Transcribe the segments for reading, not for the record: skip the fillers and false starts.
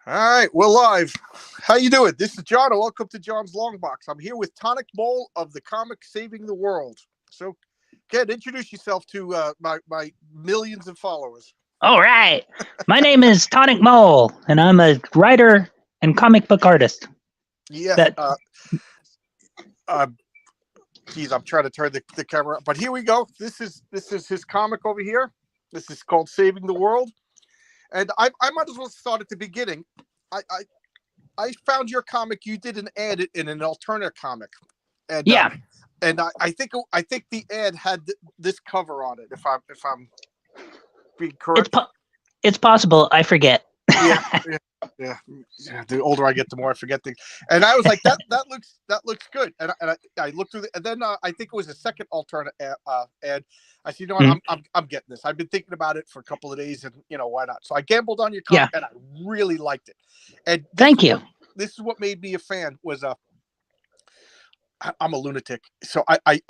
All right, we're live. How you doing? This is John, and welcome to John's Long Box. I'm here with Tonicmole of the comic Saving the World. So, Ken, introduce yourself to my millions of followers. All right. My name is Tonicmole, and I'm a writer and comic book artist. Yes. That Geez, I'm trying to turn the camera up, but here we go. This is his comic over here. This is called Saving the World, and I might as well start at the beginning. I found your comic. You did an ad in an alternate comic, and yeah, and I think the ad had this cover on it. If I'm being correct, it's possible. I forget. Yeah. The older I get, the more I forget things. And I was like, that looks good. And I looked through it, and then I think it was a second alternate ad. I said, you know what, I'm getting this. I've been thinking about it for a couple of days, and why not? So I gambled on your comic, and I really liked it. And thank you. This is what made me a fan. I'm a lunatic. So I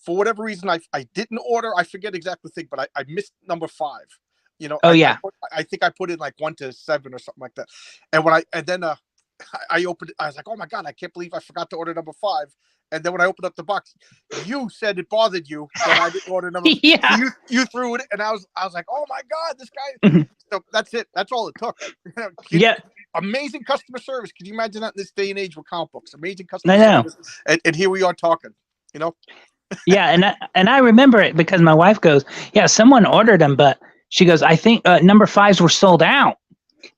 for whatever reason I didn't order. I forget exactly the thing, but I missed number 5. I think I put in like 1 to 7 or something like that. And then I opened it, I was like, oh my God, I can't believe I forgot to order number 5. And then when I opened up the box, you said it bothered you that I didn't order number 5. Yeah. You threw it, and I was like, oh my God, this guy. So that's it. That's all it took. Amazing customer service. Can you imagine that in this day and age with comic books? Amazing customer service. And here we are talking, Yeah, and I remember it because my wife goes, yeah, someone ordered them, but she goes, I think number 5s were sold out.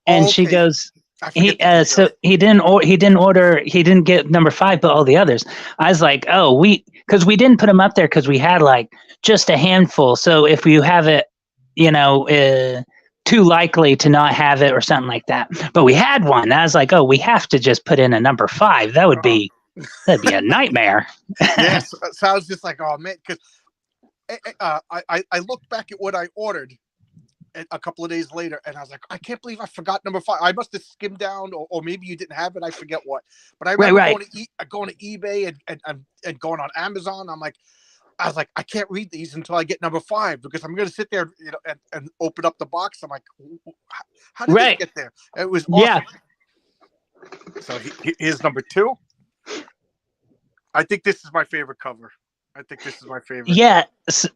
And she goes, he didn't get number 5, but all the others. I was like, because we didn't put them up there because we had like just a handful. So if you have it, too likely to not have it or something like that. But we had one. I was like, we have to just put in a number 5. That'd be a nightmare. Yes. So I was just like, oh man, because I looked back at what I ordered a couple of days later, and I was like, I can't believe I forgot number 5. I must have skimmed down, or maybe you didn't have it. I forget what. But I remember going to eBay and going on Amazon. I was like, I can't read these until I get number 5 because I'm going to sit there, and open up the box. I'm like, how did it get there? It was awesome. Yeah. So here's number 2. I think this is my favorite cover. Yeah, that's Miss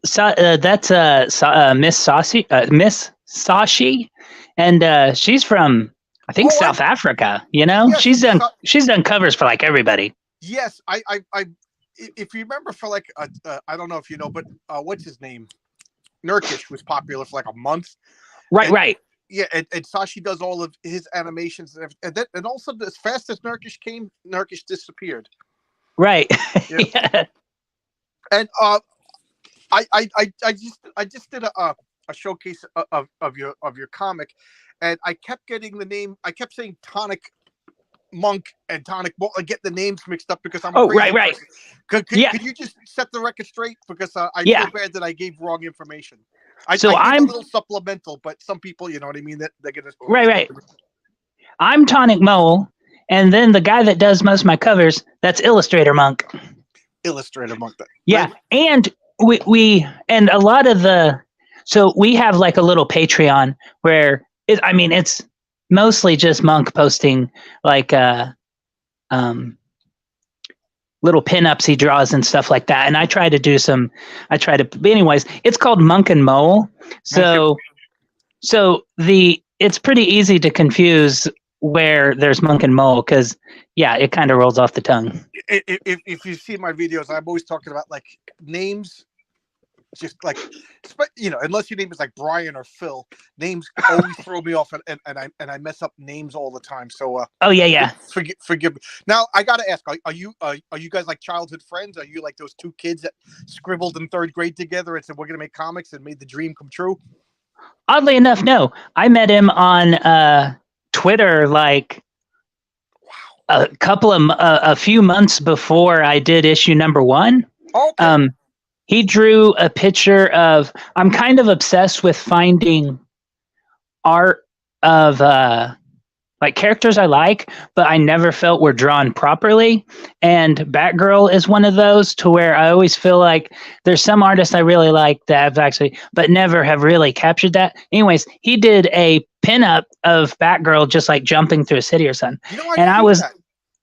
Sashi, and she's from I think South Africa. Yes, she's done covers for like everybody. Yes, I if you remember for like I don't know if you know, but what's his name? Nurkish was popular for like a month. Right. Yeah, and Sashi does all of his animations, and also as fast as Nurkish came, Nurkish disappeared. Right. Yeah. And I just did a showcase of your comic, and I kept getting the name. I kept saying Tonic Monk and Tonic. I get the names mixed up because I'm a right. Could you just set the record straight, because I feel bad that I gave wrong information. I gave a little supplemental, but some people, you know what I mean, that they're gonna right. I'm Tonicmole, and then the guy that does most of my covers, that's Illustrator Monk. Yeah, and we and a lot of so we have like a little Patreon where it's mostly just Monk posting like little pinups he draws and stuff like that, and I try to anyways, it's called Monk and Mole, so it's pretty easy to confuse where there's Monk and Mole, because it kind of rolls off the tongue. If you see my videos, I'm always talking about like names, just like, unless your name is like Brian or Phil, names always throw me off, and I mess up names all the time. So forgive me. Now I gotta ask, are you guys like childhood friends? Are you like those 2 kids that scribbled in 3rd grade together and said we're gonna make comics and made the dream come true? Oddly enough, no. I met him on Twitter like a few months before I did issue number 1. Okay. He drew a picture of. I'm kind of obsessed with finding art of like like characters I like, but I never felt were drawn properly. And Batgirl is one of those to where I always feel like there's some artists I really like that have actually, but never have really captured that. Anyways, he did a pinup of Batgirl just like jumping through a city or something. You know, I've And I seen was, that.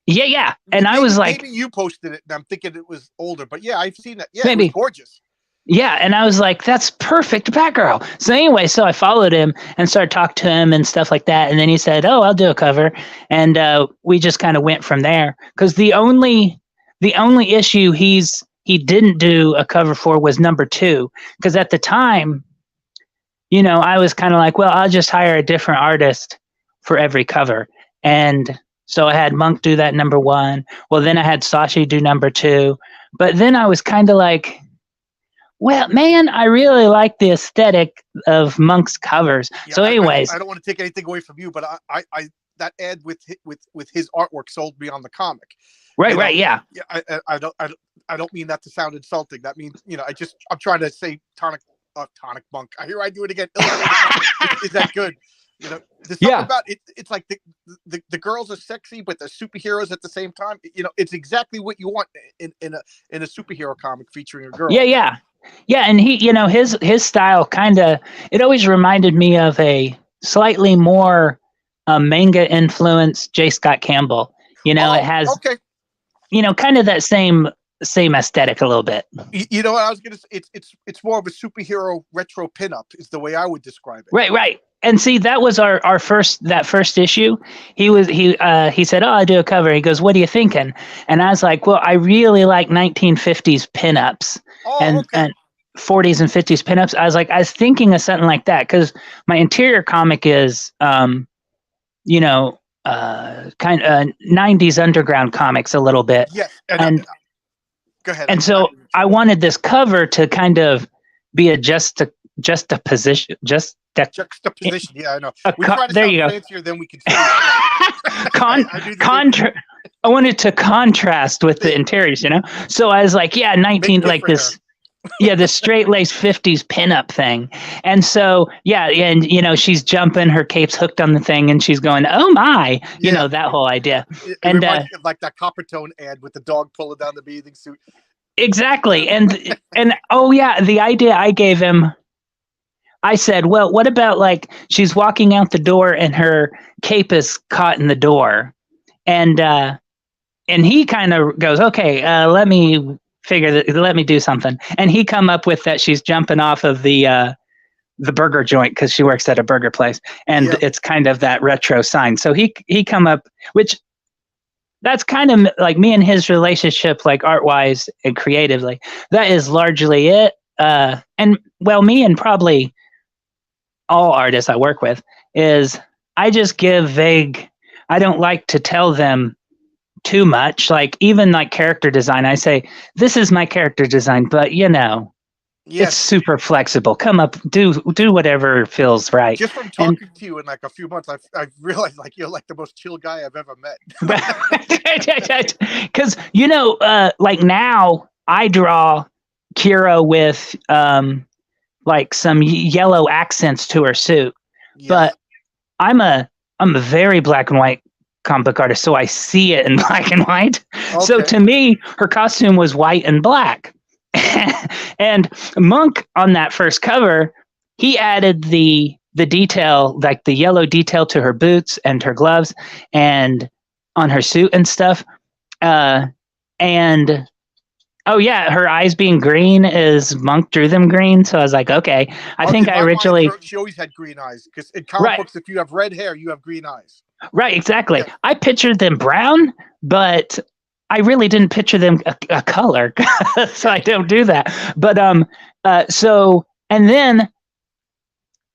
yeah. And I was like, maybe you posted it and I'm thinking it was older, but yeah, I've seen that. Yeah, maybe. it was gorgeous. Yeah, and I was like, that's perfect, Batgirl. So anyway, so I followed him and started talking to him and stuff like that. And then he said, oh, I'll do a cover. And we just kind of went from there. Because the only issue he didn't do a cover for was number 2. Because at the time, you know, I was kind of like, well, I'll just hire a different artist for every cover. And so I had Monk do that number 1. Well, then I had Sashi do number 2. But then I was kind of like, well, man, I really like the aesthetic of Monk's covers. Yeah, so, anyways, I don't want to take anything away from you, but I that ad with his artwork sold me on the comic. Right, yeah. Yeah, I don't mean that to sound insulting. That means, you know, I'm trying to say Tonic Monk. I do it again. Is that good? You know, there's something about it. It's like the girls are sexy, but they're superheroes at the same time. You know, it's exactly what you want in a superhero comic featuring a girl. Yeah, and he, you know, his style kind of, it always reminded me of a slightly more manga influenced J. Scott Campbell. You know, it has, you know, kind of that same aesthetic a little bit. You know what I was gonna say? It's more of a superhero retro pinup is the way I would describe it. Right. And see, that was our first issue. He said, "Oh, I do a cover." He goes, "What are you thinking?" And I was like, "Well, I really like 1950s pinups and 40s and 50s pinups." I was thinking of something like that because my interior comic is, you know, kind of 90s underground comics a little bit. Yes, and go ahead. And so I wanted this cover to kind of be a juxtaposition. Yeah, I know. There you go. Fancier than we can say. I wanted to contrast with the interiors, you know. So I was like, yeah, 19 like this. Yeah, the straight lace 50s pinup thing. And so, yeah, and you know, she's jumping, her cape's hooked on the thing, and she's going, "Oh my," you know, that whole idea. And like that Coppertone ad with the dog pulling down the bathing suit. Exactly. And oh yeah, the idea I gave him, I said, well, what about like she's walking out the door and her cape is caught in the door, and he kind of goes, okay, let me do something, and he come up with that she's jumping off of the burger joint because she works at a burger place, and it's kind of that retro sign. So he come up, which that's kind of like me and his relationship, like art wise and creatively. That is largely it. And well, me and probably all artists I work with is I just give vague. I don't like to tell them too much. Like even like character design, I say, this is my character design, but you know, it's super flexible. Come up, do whatever feels right. Just from talking to you in like a few months, I've realized like you're like the most chill guy I've ever met. Because you know, like now I draw Kira with like some yellow accents to her suit, but I'm a very black and white comic book artist, so I see it in black and white. So to me, her costume was white and black. And Monk on that first cover, he added the detail, like the yellow detail to her boots and her gloves and on her suit and stuff. And oh yeah, her eyes being green is Monk drew them green. So I was like, okay. I think I originally she always had green eyes because in comic books, if you have red hair, you have green eyes. Right, exactly. Yeah. I pictured them brown, but I really didn't picture them a color, so I don't do that. But so and then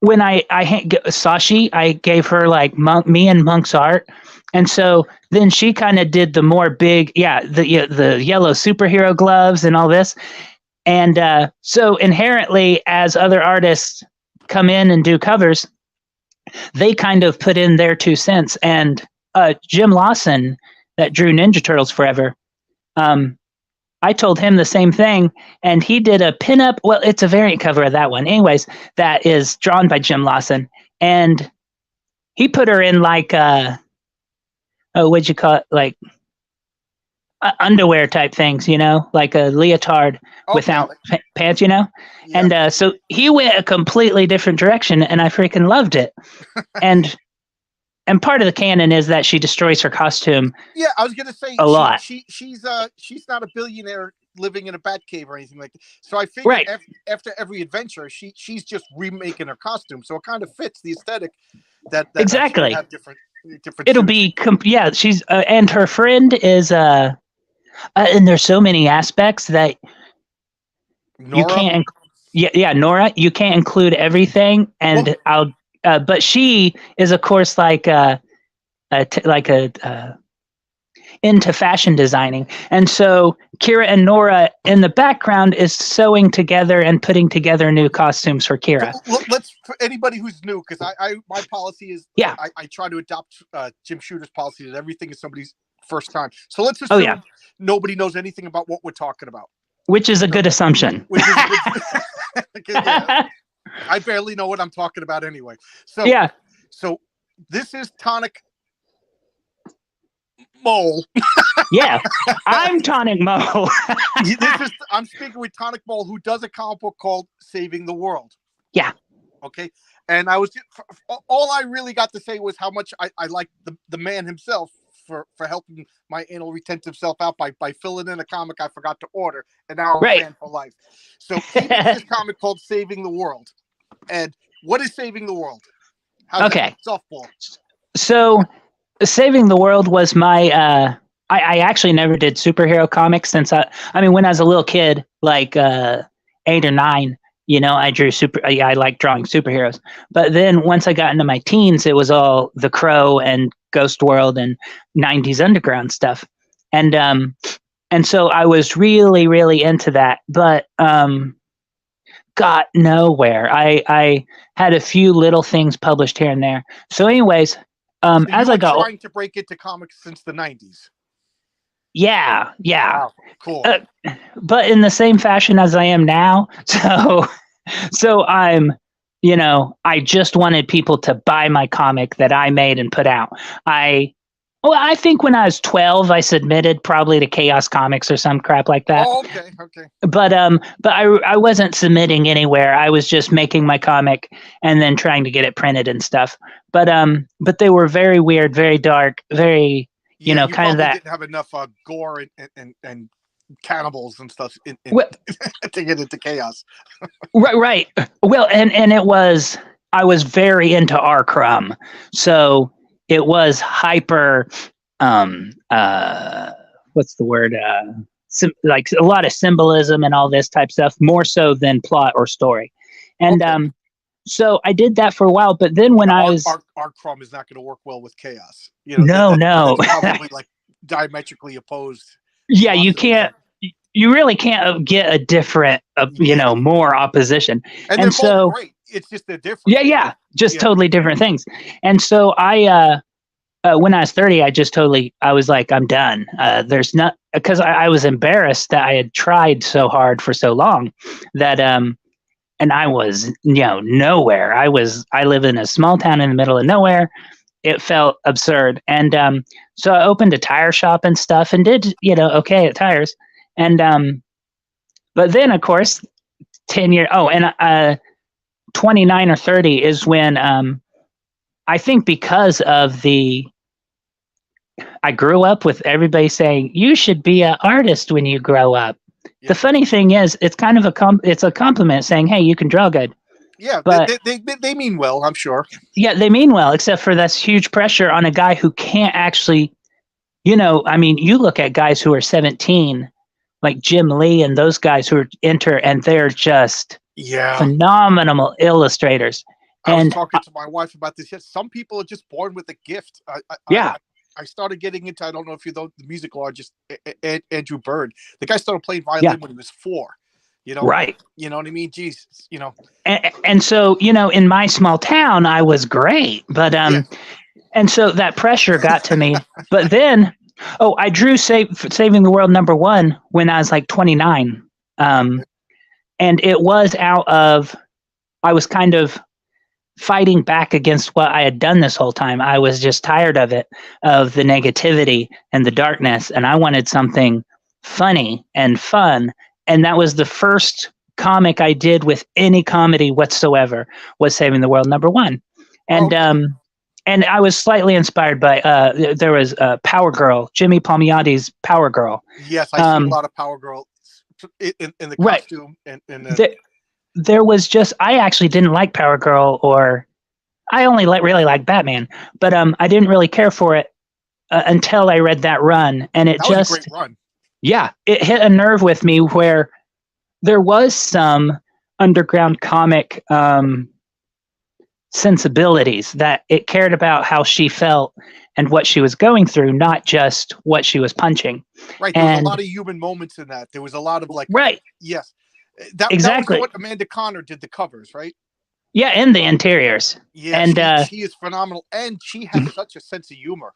when I Sashi, I gave her like me and Monk's art, and so then she kind of did the more big, the yellow superhero gloves and all this, and so inherently, as other artists come in and do covers, they kind of put in their 2 cents, and Jim Lawson, that drew Ninja Turtles forever, I told him the same thing, and he did a pinup. Well, it's a variant cover of that one. Anyways, that is drawn by Jim Lawson, and he put her in like what'd you call it, like underwear type things, like a leotard Okay. without pants, Yeah. and so he went a completely different direction, and I freaking loved it. and and part of the canon is that she destroys her costume Yeah, I was gonna say a lot. she's not a billionaire living in a bat cave or anything like that. So I figured Right. after every adventure, she's just remaking her costume. So it kind of fits the aesthetic that she would Exactly. have different It'll suits. be yeah. She's and her friend is and there's so many aspects that you Nora. can't. Yeah, Nora. You can't include everything, and Well, but she is, of course, like into fashion designing, and so Kira and Nora in the background is sewing together and putting together new costumes for Kira. so let's, for anybody who's new, because my policy is I try to adopt Jim Shooter's policy that everything is somebody's first time. So let's assume nobody knows anything about what we're talking about, which is a good assumption. Which yeah, I barely know what I'm talking about anyway. So yeah. So this is Tonicmole. Yeah, I'm Tonicmole. I'm speaking with Tonicmole, who does a comic book called Saving the World. Yeah. Okay. And I was all I really got to say was how much I like the man himself for helping my anal retentive self out by filling in a comic I forgot to order, and now I'm a fan for life. So he did this comic called Saving the World. And what is Saving the World? Okay. Softball. So Saving the World was my I actually never did superhero comics since when I was a little kid, like 8 or 9, I drew I like drawing superheroes. But then once I got into my teens, it was all The Crow and Ghost World and 90s underground stuff. And so I was really, really into that, but got nowhere. I had a few little things published here and there. So anyways, so as I got trying to break into comics since the 90s. Yeah. Wow, cool. But in the same fashion as I am now. So I'm, I just wanted people to buy my comic that I made and put out. I think when I was 12, I submitted probably to Chaos Comics or some crap like that. Oh, okay. But I wasn't submitting anywhere. I was just making my comic and then trying to get it printed and stuff. But they were very weird, very dark, very you kind of that. Didn't have enough gore and cannibals and stuff to get into Chaos. Right. Well, and it was, I was very into R. Crumb, so it was hyper. What's the word? Like a lot of symbolism and all this type stuff, more so than plot or story. And so I did that for a while, but then when I was R. Crumb is not going to work well with Chaos. No. That's probably like diametrically opposed. Yeah, you can't. You really can't get a different, more opposition. And they're both great. It's just they're different. Yeah, just totally different things. And so I, when I was 30, I was like, I'm done. There's not, because I was embarrassed that I had tried so hard for so long that, and I was, nowhere. I live in a small town in the middle of nowhere. It felt absurd. And so I opened a tire shop and stuff and did, okay at tires. And but then, of course, 10 years, 29 or 30 is when I think because of I grew up with everybody saying, you should be an artist when you grow up. Yeah. The funny thing is, it's kind of it's a compliment saying, hey, you can draw good. Yeah, but they mean well, I'm sure. Yeah, they mean well, except for that's huge pressure on a guy who can't actually, you look at guys who are 17, like Jim Lee and those guys who are and they're just phenomenal illustrators. I was talking to my wife about this. Some people are just born with a gift. I started getting into, I don't know if you know the musical artist, Andrew Bird. The guy started playing violin when he was 4. Right. You know what I mean? Jesus, And so, in my small town, I was great. But, and so that pressure got to me. But then, I drew Saving the World #1 when I was like 29. And it was out of, I was kind of fighting back against what I had done this whole time. I was just tired of it, of the negativity and the darkness, and I wanted something funny and fun. And that was the first comic I did with any comedy whatsoever, was Saving the World #1. And Okay. and I was slightly inspired by there was Power Girl, Jimmy Palmiotti's Power Girl. Yes, I see a lot of Power Girl in the Right. costume and There was just, I actually didn't like Power Girl, or I only really like Batman, but I didn't really care for it until I read that run, and it that was a just, great run. yeah, it hit a nerve with me where there was some underground comic sensibilities, that it cared about how she felt and what she was going through, not just what she was punching. Right. There was a And lot of human moments in that. There was a lot of like, right, yes, that was exactly, what Amanda Connor did the covers, right? yeah, and the interiors, Yeah, and she is phenomenal, and she has such a sense of humor.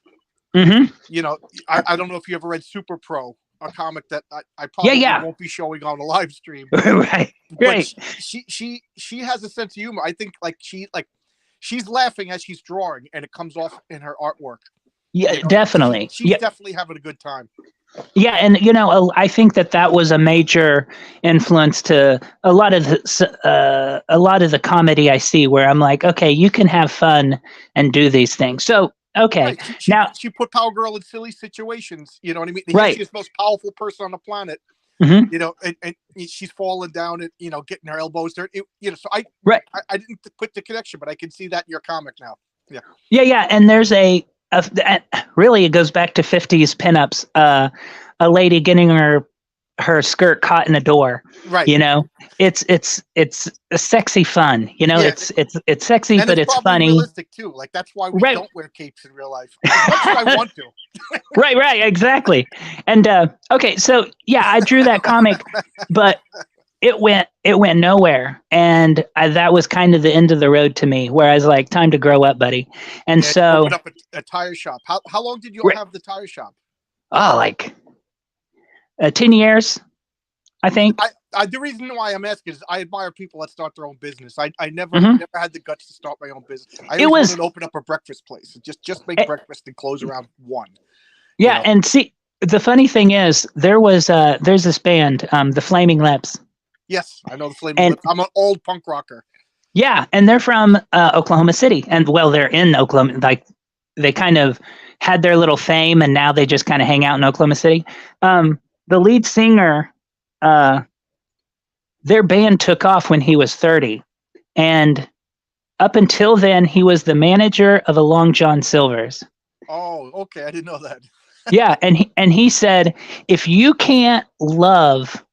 mm-hmm. You know, I don't know if you ever read Super Pro, a comic that I Yeah, probably yeah, won't be showing on a live stream, right, but right, she has a sense of humor. I think she's laughing as she's drawing, and it comes off in her artwork. yeah, You know, definitely, she's yeah. definitely having a good time. Yeah, and I think that was a major influence to a lot of the comedy I see, where I'm like, okay, you can have fun and do these things. So, okay, Right. now, She put Power Girl in silly situations. You know what I mean? Here she right, is, the most powerful person on the planet. hmm, You know, and she's falling down and getting her elbows there. So right, I didn't put the connection, but I can see that in your comic now. Yeah. yeah, yeah, and there's really, it goes back to '50s pinups. A lady getting her skirt caught in a door. Right. You know, it's a sexy fun. Yeah. It's sexy, And but it's it's probably funny. realistic too. Like that's why we Right. don't wear capes in real life. As much as I want to. Right, exactly. And okay, so yeah, I drew that comic, but it went nowhere, and that was kind of the end of the road to me, where I was like, time to grow up, buddy. And Yeah. Open so, up a tire shop. How long did you right, have the tire shop? like 10 years, I think. The reason why I'm asking is I admire people that start their own business. I never Hmm. had the guts to start my own business. I It always wanted was, to open up a breakfast place. Just make eh, breakfast and close around 1. You yeah, know. and see, the funny thing is, there's this band, the Flaming Lips, Yes, I know the Flaming and Lips. I'm an old punk rocker. yeah, and they're from Oklahoma City, and well, they're in Oklahoma. Like, they kind of had their little fame, and now they just kind of hang out in Oklahoma City. The lead singer, uh, their band took off when he was 30, and up until then, he was the manager of the Long John Silvers. Oh, okay. I didn't know that. Yeah, and he said, if you can't love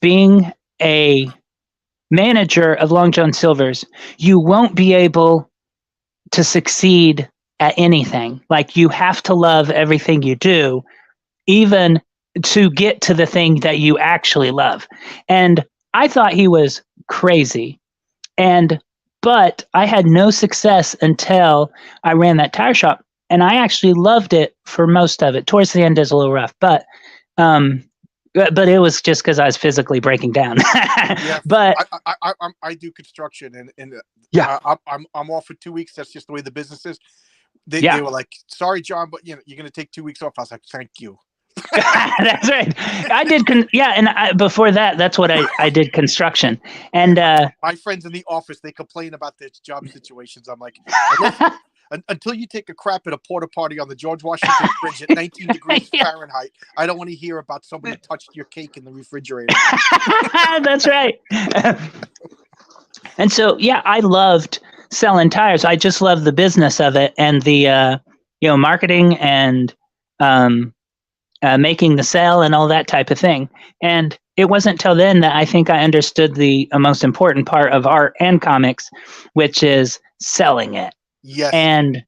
being a manager of Long John Silvers, you won't be able to succeed at anything. Like, you have to love everything you do, even to get to the thing that you actually love. And I thought he was crazy. But I had no success until I ran that tire shop, and I actually loved it for most of it. Towards the end, is a little rough, but it was just because I was physically breaking down. Yeah, But I do construction, and yeah, I'm off for 2 weeks. That's just the way the business is. They yeah, were like, sorry, John, but you're going to take 2 weeks off. I was like, thank you. that's right. I did, and before that, that's what I did, construction, and My friends in the office, they complain about their job situations. I'm like, until you take a crap at a porta potty on the George Washington Bridge at 19 degrees yeah. Fahrenheit, I don't want to hear about somebody touched your cake in the refrigerator. That's right. And so, yeah, I loved selling tires. I just loved the business of it, and the marketing, and making the sale and all that type of thing. And it wasn't until then that I think I understood the most important part of art and comics, which is selling it. Yes. And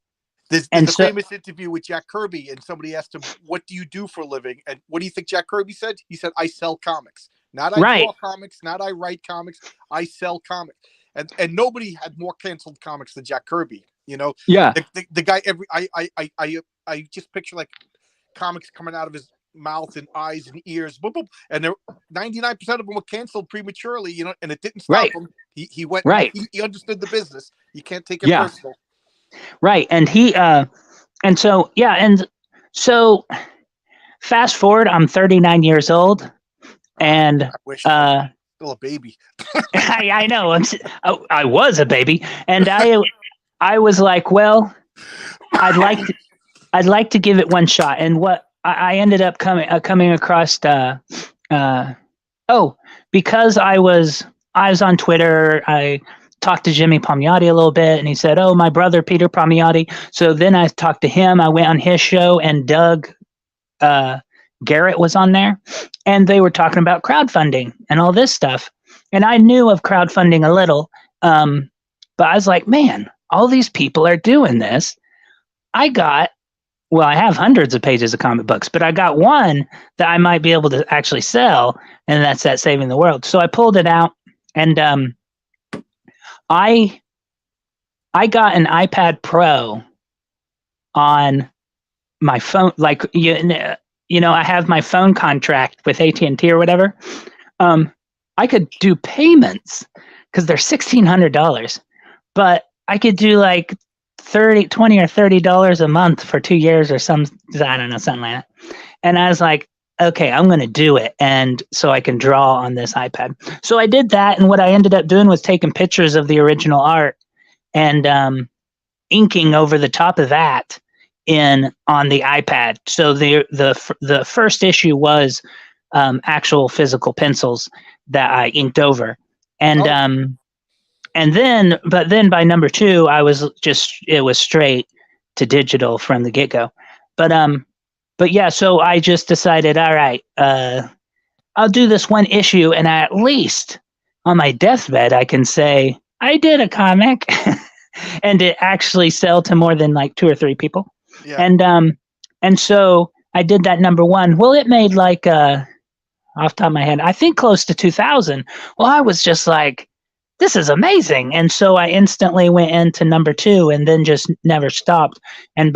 there's and a so, famous interview with Jack Kirby, and somebody asked him, what do you do for a living? And what do you think Jack Kirby said? He said, I sell comics. Not I right, draw comics, not I write comics. I sell comics. And nobody had more canceled comics than Jack Kirby. yeah, The guy, I just picture like comics coming out of his mouth and eyes and ears, boop, boop, and 99% of them were canceled prematurely, and it didn't stop Right. him. He went, Right. he understood the business. You can't take it Yeah. personal. Right. And and so fast forward, I'm 39 years old, and I wish I was still a baby. I know I was a baby, and I was like, well, I'd like to give it one shot. And what I ended up coming across because I was on Twitter. I talked to Jimmy Palmiotti a little bit, and he said, "Oh, my brother Peter Palmiotti." So then I talked to him. I went on his show, and Doug Garrett was on there, and they were talking about crowdfunding and all this stuff. And I knew of crowdfunding a little, but I was like, man, all these people are doing this. I have hundreds of pages of comic books, but I got one that I might be able to actually sell, and that's that Saving the World. So I pulled it out, and I got an iPad Pro on my phone. Like I have my phone contract with AT&T or whatever. I could do payments because they're $1,600, but I could do like $20 or $30 a month for 2 years or I don't know, something like that. And I was like, okay, I'm going to do it. And so I can draw on this iPad. So I did that. And what I ended up doing was taking pictures of the original art and inking over the top of that on the iPad. So the first issue was actual physical pencils that I inked over. And then by number 2, it was straight to digital from the get-go. But yeah, so I just decided, all right, I'll do this one issue, and at least on my deathbed, I can say I did a comic, and it actually sell to more than like 2 or 3 people. Yeah. And so I did that number 1. Well, it made like off the top of my head, I think close to 2,000. Well, I was just like, this is amazing. And so I instantly went into number 2 and then just never stopped. And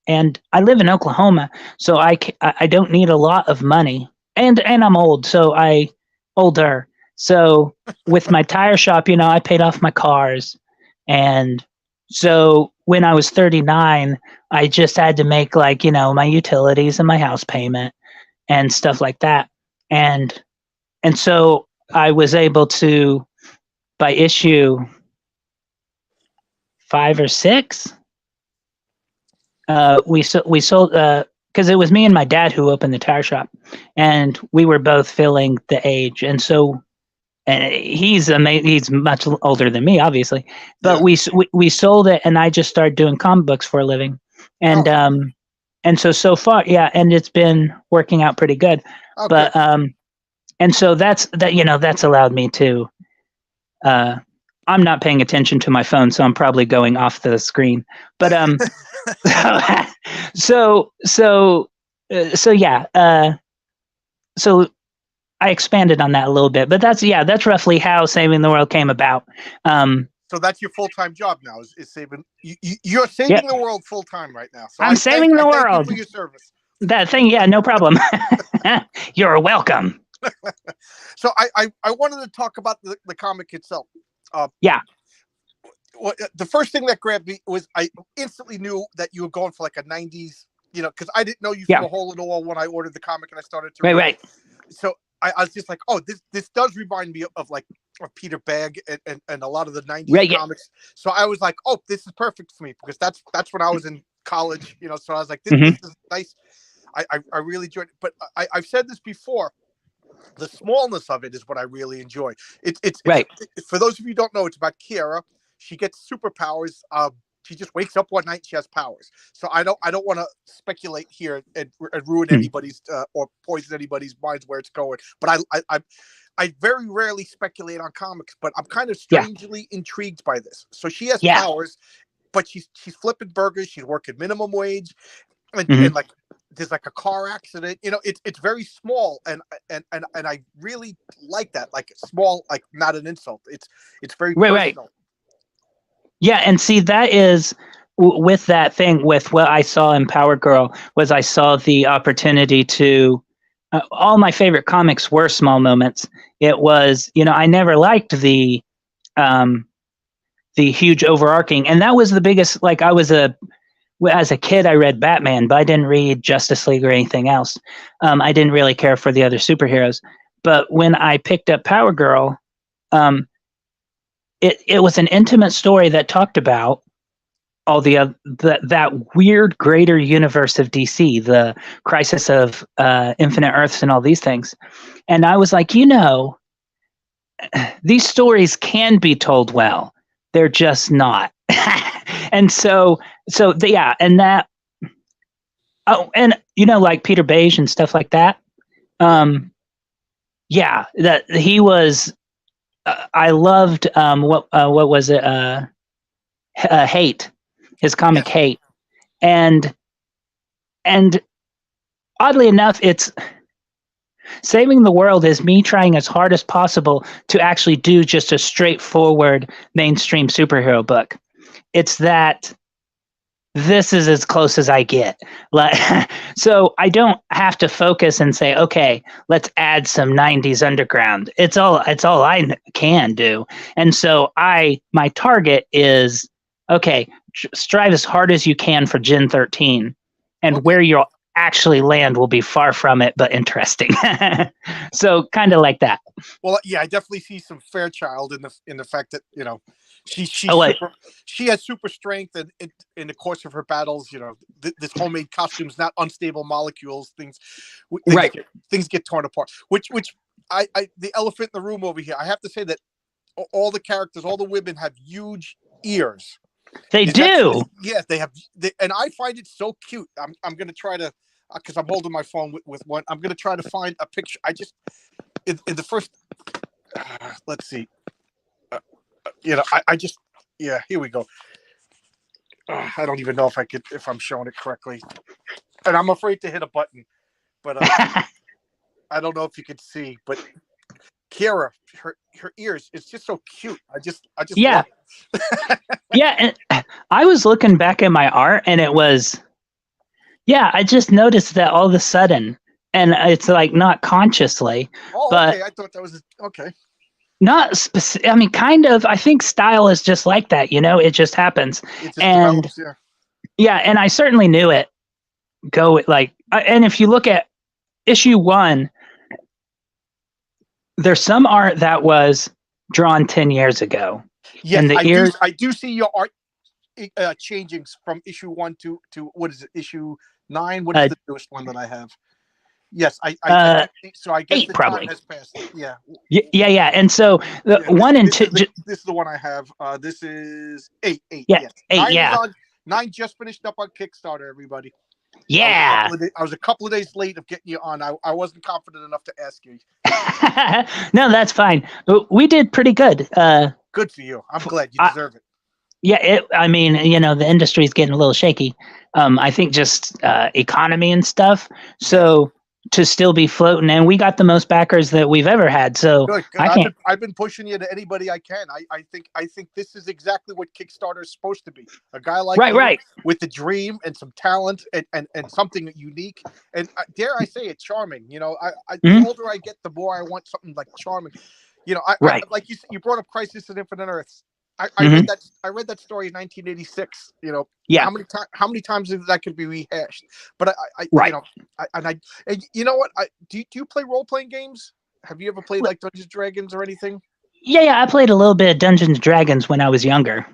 and I live in Oklahoma, so I don't need a lot of money. And I'm old, so older. So with my tire shop, I paid off my cars. And so when I was 39, I just had to make like, my utilities and my house payment and stuff like that. And so I was able to, by issue 5 or 6, we sold because it was me and my dad who opened the tire shop, and we were both filling the age. And so, and he's much older than me, obviously, but yeah. we sold it, and I just started doing comic books for a living, and and so far, yeah, and it's been working out pretty good. Okay. But and so that's allowed me to. I'm not paying attention to my phone, so I'm probably going off the screen. But so yeah. So I expanded on that a little bit, but that's roughly how Saving the World came about. So that's your full-time job now is saving. You're saving the world full-time right now. So I'm saving the world. Thank you for your service. That thing, yeah, no problem. You're welcome. So I wanted to talk about the comic itself. Yeah. Well, the first thing that grabbed me was I instantly knew that you were going for like a 90s, because I didn't know you from a hole in the wall when I ordered the comic and I started to read. Right. So I was just like, oh, this does remind me of Peter Bagg and a lot of the 90s comics. Yeah. So I was like, oh, this is perfect for me because that's when I was in college, So I was like, this is nice. I really enjoyed it. But I've said this before. The smallness of it is what I really enjoy. It's right. For those of you who don't know, it's about Kiara. She gets superpowers. She just wakes up one night. She has powers. So I don't want to speculate here and ruin anybody's or poison anybody's minds where it's going. But I very rarely speculate on comics. But I'm kind of strangely intrigued by this. So she has powers, but she's flipping burgers. She's working minimum wage, and like. There's like a car accident, it's very small and I really like that, like small, like not an insult. It's very personal. Right. Yeah, and see that is with that thing, with what I saw in Power Girl, was I saw the opportunity to. All my favorite comics were small moments. It was, I never liked um, the huge overarching, and that was the biggest. Like as a kid, I read Batman, but I didn't read Justice League or anything else. I didn't really care for the other superheroes. But when I picked up Power Girl, um, it was an intimate story that talked about all that weird greater universe of DC, the crisis of Infinite Earths, and all these things. And I was like, these stories can be told well. They're just not. And yeah, and that. Oh, and like Peter Beige and stuff like that. Yeah, that he was. I loved what was it? Hate, his comic Hate, and oddly enough, it's Saving the World is me trying as hard as possible to actually do just a straightforward mainstream superhero book. It's that this is as close as I get. So I don't have to focus and say, okay, let's add some 90s underground. It's all I can do. And so my target is, okay, strive as hard as you can for Gen 13, and where you'll actually land will be far from it, but interesting. So kind of like that. Well, yeah, I definitely see some Fairchild in the fact that she has super strength, and in the course of her battles, this homemade costumes, not unstable molecules, things get torn apart. Which I the elephant in the room over here. I have to say that all the characters, all the women have huge ears. They do. Yes, they have, and I find it so cute. I'm going to try to, because I'm holding my phone with one. I'm going to try to find a picture. I just in the first. Let's see. I just, yeah. Here we go. I don't even know if I'm showing it correctly, and I'm afraid to hit a button, but I don't know if you can see, but. Kiara, her ears, it's just so cute. I just yeah. Yeah, and I was looking back at my art, and it was, I just noticed that all of a sudden, and it's like not consciously. Oh, but okay. I thought that was okay. Not specific. I mean, kind of. I think style is just like that. It just happens. It just develops, yeah. Yeah, and I certainly knew it. And if you look at issue 1. There's some art that was drawn 10 years ago. Yeah, and I do see your art changing from issue 1 to what is it, issue 9? What is the newest one that I have? Yes, so I guess 8 probably. Time has passed. Yeah. Yeah. And so the 1 and 2. This is the one I have. This is 8. Yeah, 8. 9 just finished up on Kickstarter. Everybody. Yeah. I was a couple of days late of getting you on. I wasn't confident enough to ask you. No, that's fine. We did pretty good. Good for you. I'm glad you deserve it. Yeah, I mean, the industry is getting a little shaky. I think just economy and stuff. So to still be floating, and we got the most backers that we've ever had. So good. I've been pushing you to anybody I can. I think this is exactly what Kickstarter is supposed to be. A guy like you with the dream and some talent and something unique, and dare I say it, charming. The older I get, the more I want something like charming. I like you brought up Crisis on Infinite Earths. I read that story in 1986. How many times that could be rehashed? But you know what? Do you play role playing games? Have you ever played like Dungeons and Dragons or anything? Yeah. I played a little bit of Dungeons and Dragons when I was younger,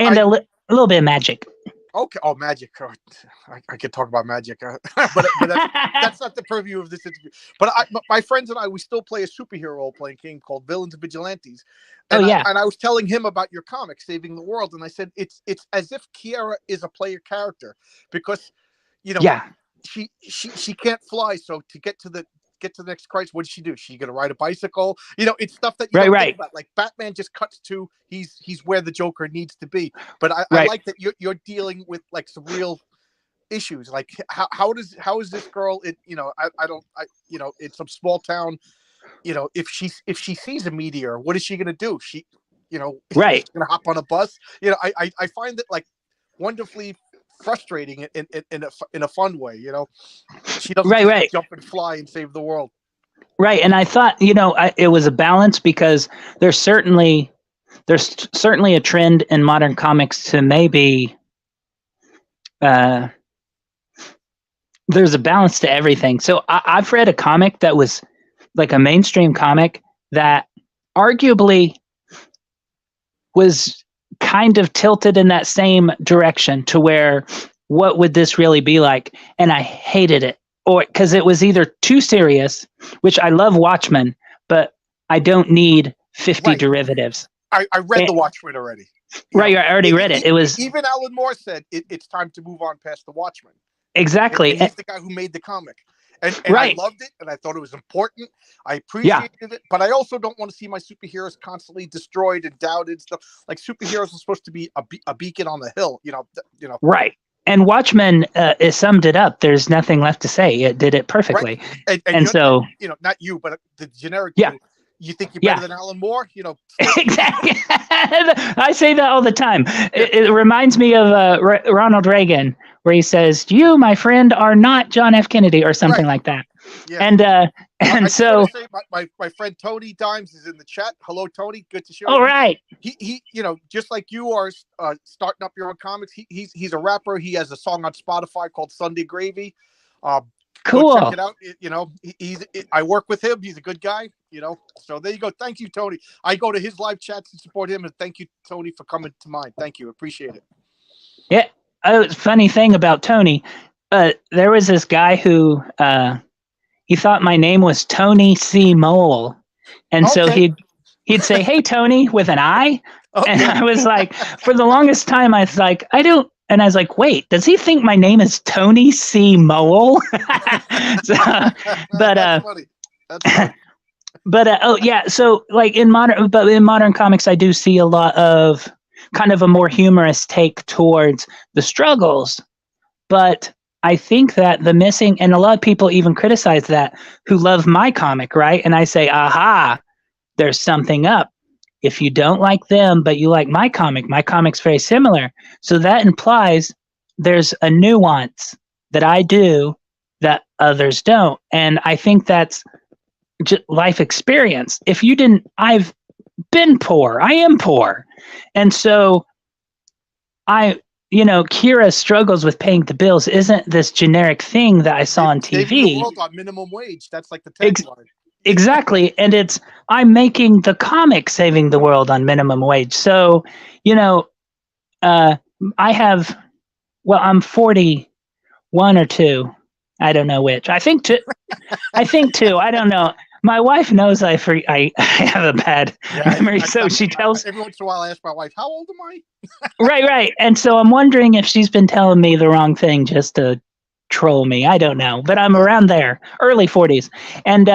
and a little bit of Magic. Okay. Oh, Magic. Oh, I could talk about Magic, but that's not the purview of this interview. But my friends and I, we still play a superhero role-playing game called Villains and Vigilantes. And and I was telling him about your comic, Saving the World, and I said it's as if Kiara is a player character because, she can't fly, so to get to the next crisis, what does she do? She's gonna ride a bicycle. It's stuff that you don't think about. Like Batman just cuts to he's where the Joker needs to be. But I like that you're dealing with like some real issues. Like how is this girl? In some small town. If she sees a meteor, what is she gonna do? She's gonna hop on a bus. I find that like wonderfully frustrating in a fun way. She doesn't Right, just right. jump and fly and save the world. Right, and I thought, it was a balance because there's certainly a trend in modern comics to maybe there's a balance to everything. So I've read a comic that was like a mainstream comic that arguably was kind of tilted in that same direction to where what would this really be like? And I hated it. Or because it was either too serious, which I love Watchmen, but I don't need 50 Right. derivatives. I read The Watchmen already. Right, I already read it. It was even Alan Moore said it's time to move on past The Watchmen. exactly. And he's the guy who made the comic. And Right. I loved it, and I thought it was important. I appreciated it, but I also don't want to see my superheroes constantly destroyed and doubted and stuff. Like superheroes are supposed to be a beacon on the hill, Right. And Watchmen it summed it up. There's nothing left to say. It did it perfectly. Right. And so, not you, but the generic. Yeah. You think you're better than Alan Moore? Exactly. I say that all the time. It reminds me of Ronald Reagan, where he says, "You, my friend, are not John F. Kennedy," or something like that. Yeah. And I so, say my friend Tony Dimes is in the chat. Hello, Tony. Good to show you. all right. He just like you are starting up your own comics. He's a rapper. He has a song on Spotify called Sunday Gravy. Cool. Go check it out. I work with him. He's a good guy. So there you go. Thank you, Tony. I go to his live chats and support him. And thank you, Tony, for coming to mine. Thank you. Appreciate it. Yeah. Funny thing about Tony, there was this guy who he thought my name was Tony C. Mole, and so he'd say, "Hey, Tony," with an I, and I was like, for the longest time, I was like, I don't. And I was like, wait, does he think my name is Tony C. Mole? So, but That's funny. That's funny. But yeah, so like in modern comics, I do see a lot of kind of a more humorous take towards the struggles. But I think that the missing, and a lot of people even criticize that who love my comic, right? And I say, aha, there's something up. If you don't like them, but you like my comic's very similar. So that implies there's a nuance that I do that others don't. And I think that's just life experience. If you didn't, I've been poor. I am poor. And so Kira struggles with paying the bills isn't this generic thing that I saw on TV. Saving the world on minimum wage. That's like the tagline. Exactly. And I'm making the comic saving the world on minimum wage. So, I'm 41 or 2. I don't know which. I think 2. I don't know. My wife knows I have a bad memory, so she tells. Every once in a while, I ask my wife, "How old am I?" Right. And so I'm wondering if she's been telling me the wrong thing just to troll me. I don't know, but I'm around there, early 40s, and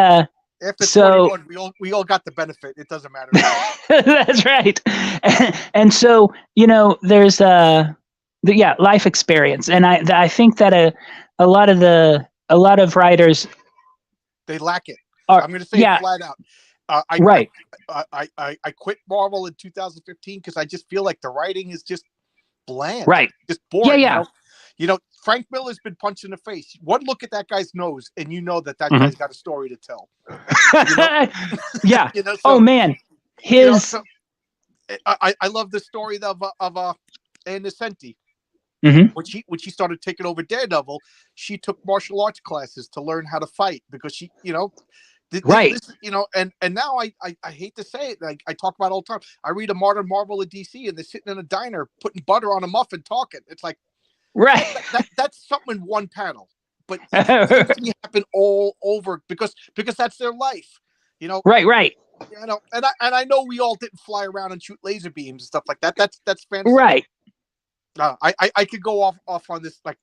after 21, we all got the benefit. It doesn't matter. That's right. And so there's life experience, and I think that a lot of writers they lack it. I'm going to say it flat out. I quit Marvel in 2015 because I just feel like the writing is just bland, right? Just boring. Yeah. Frank Miller's been punched in the face. One look at that guy's nose, and that guy's got a story to tell. Yeah. Oh man, I love the story of Ann Nesenti. Mm-hmm. When she started taking over Daredevil, she took martial arts classes to learn how to fight because she, right. And now I hate to say it, like I talk about it all the time. I read a Modern Marvel at DC, and they're sitting in a diner putting butter on a muffin, talking. It's like, right. That's something in one panel, but it happen all over because that's their life, Right. And I know we all didn't fly around and shoot laser beams and stuff like that. That's fantasy. Right. I could go off on this like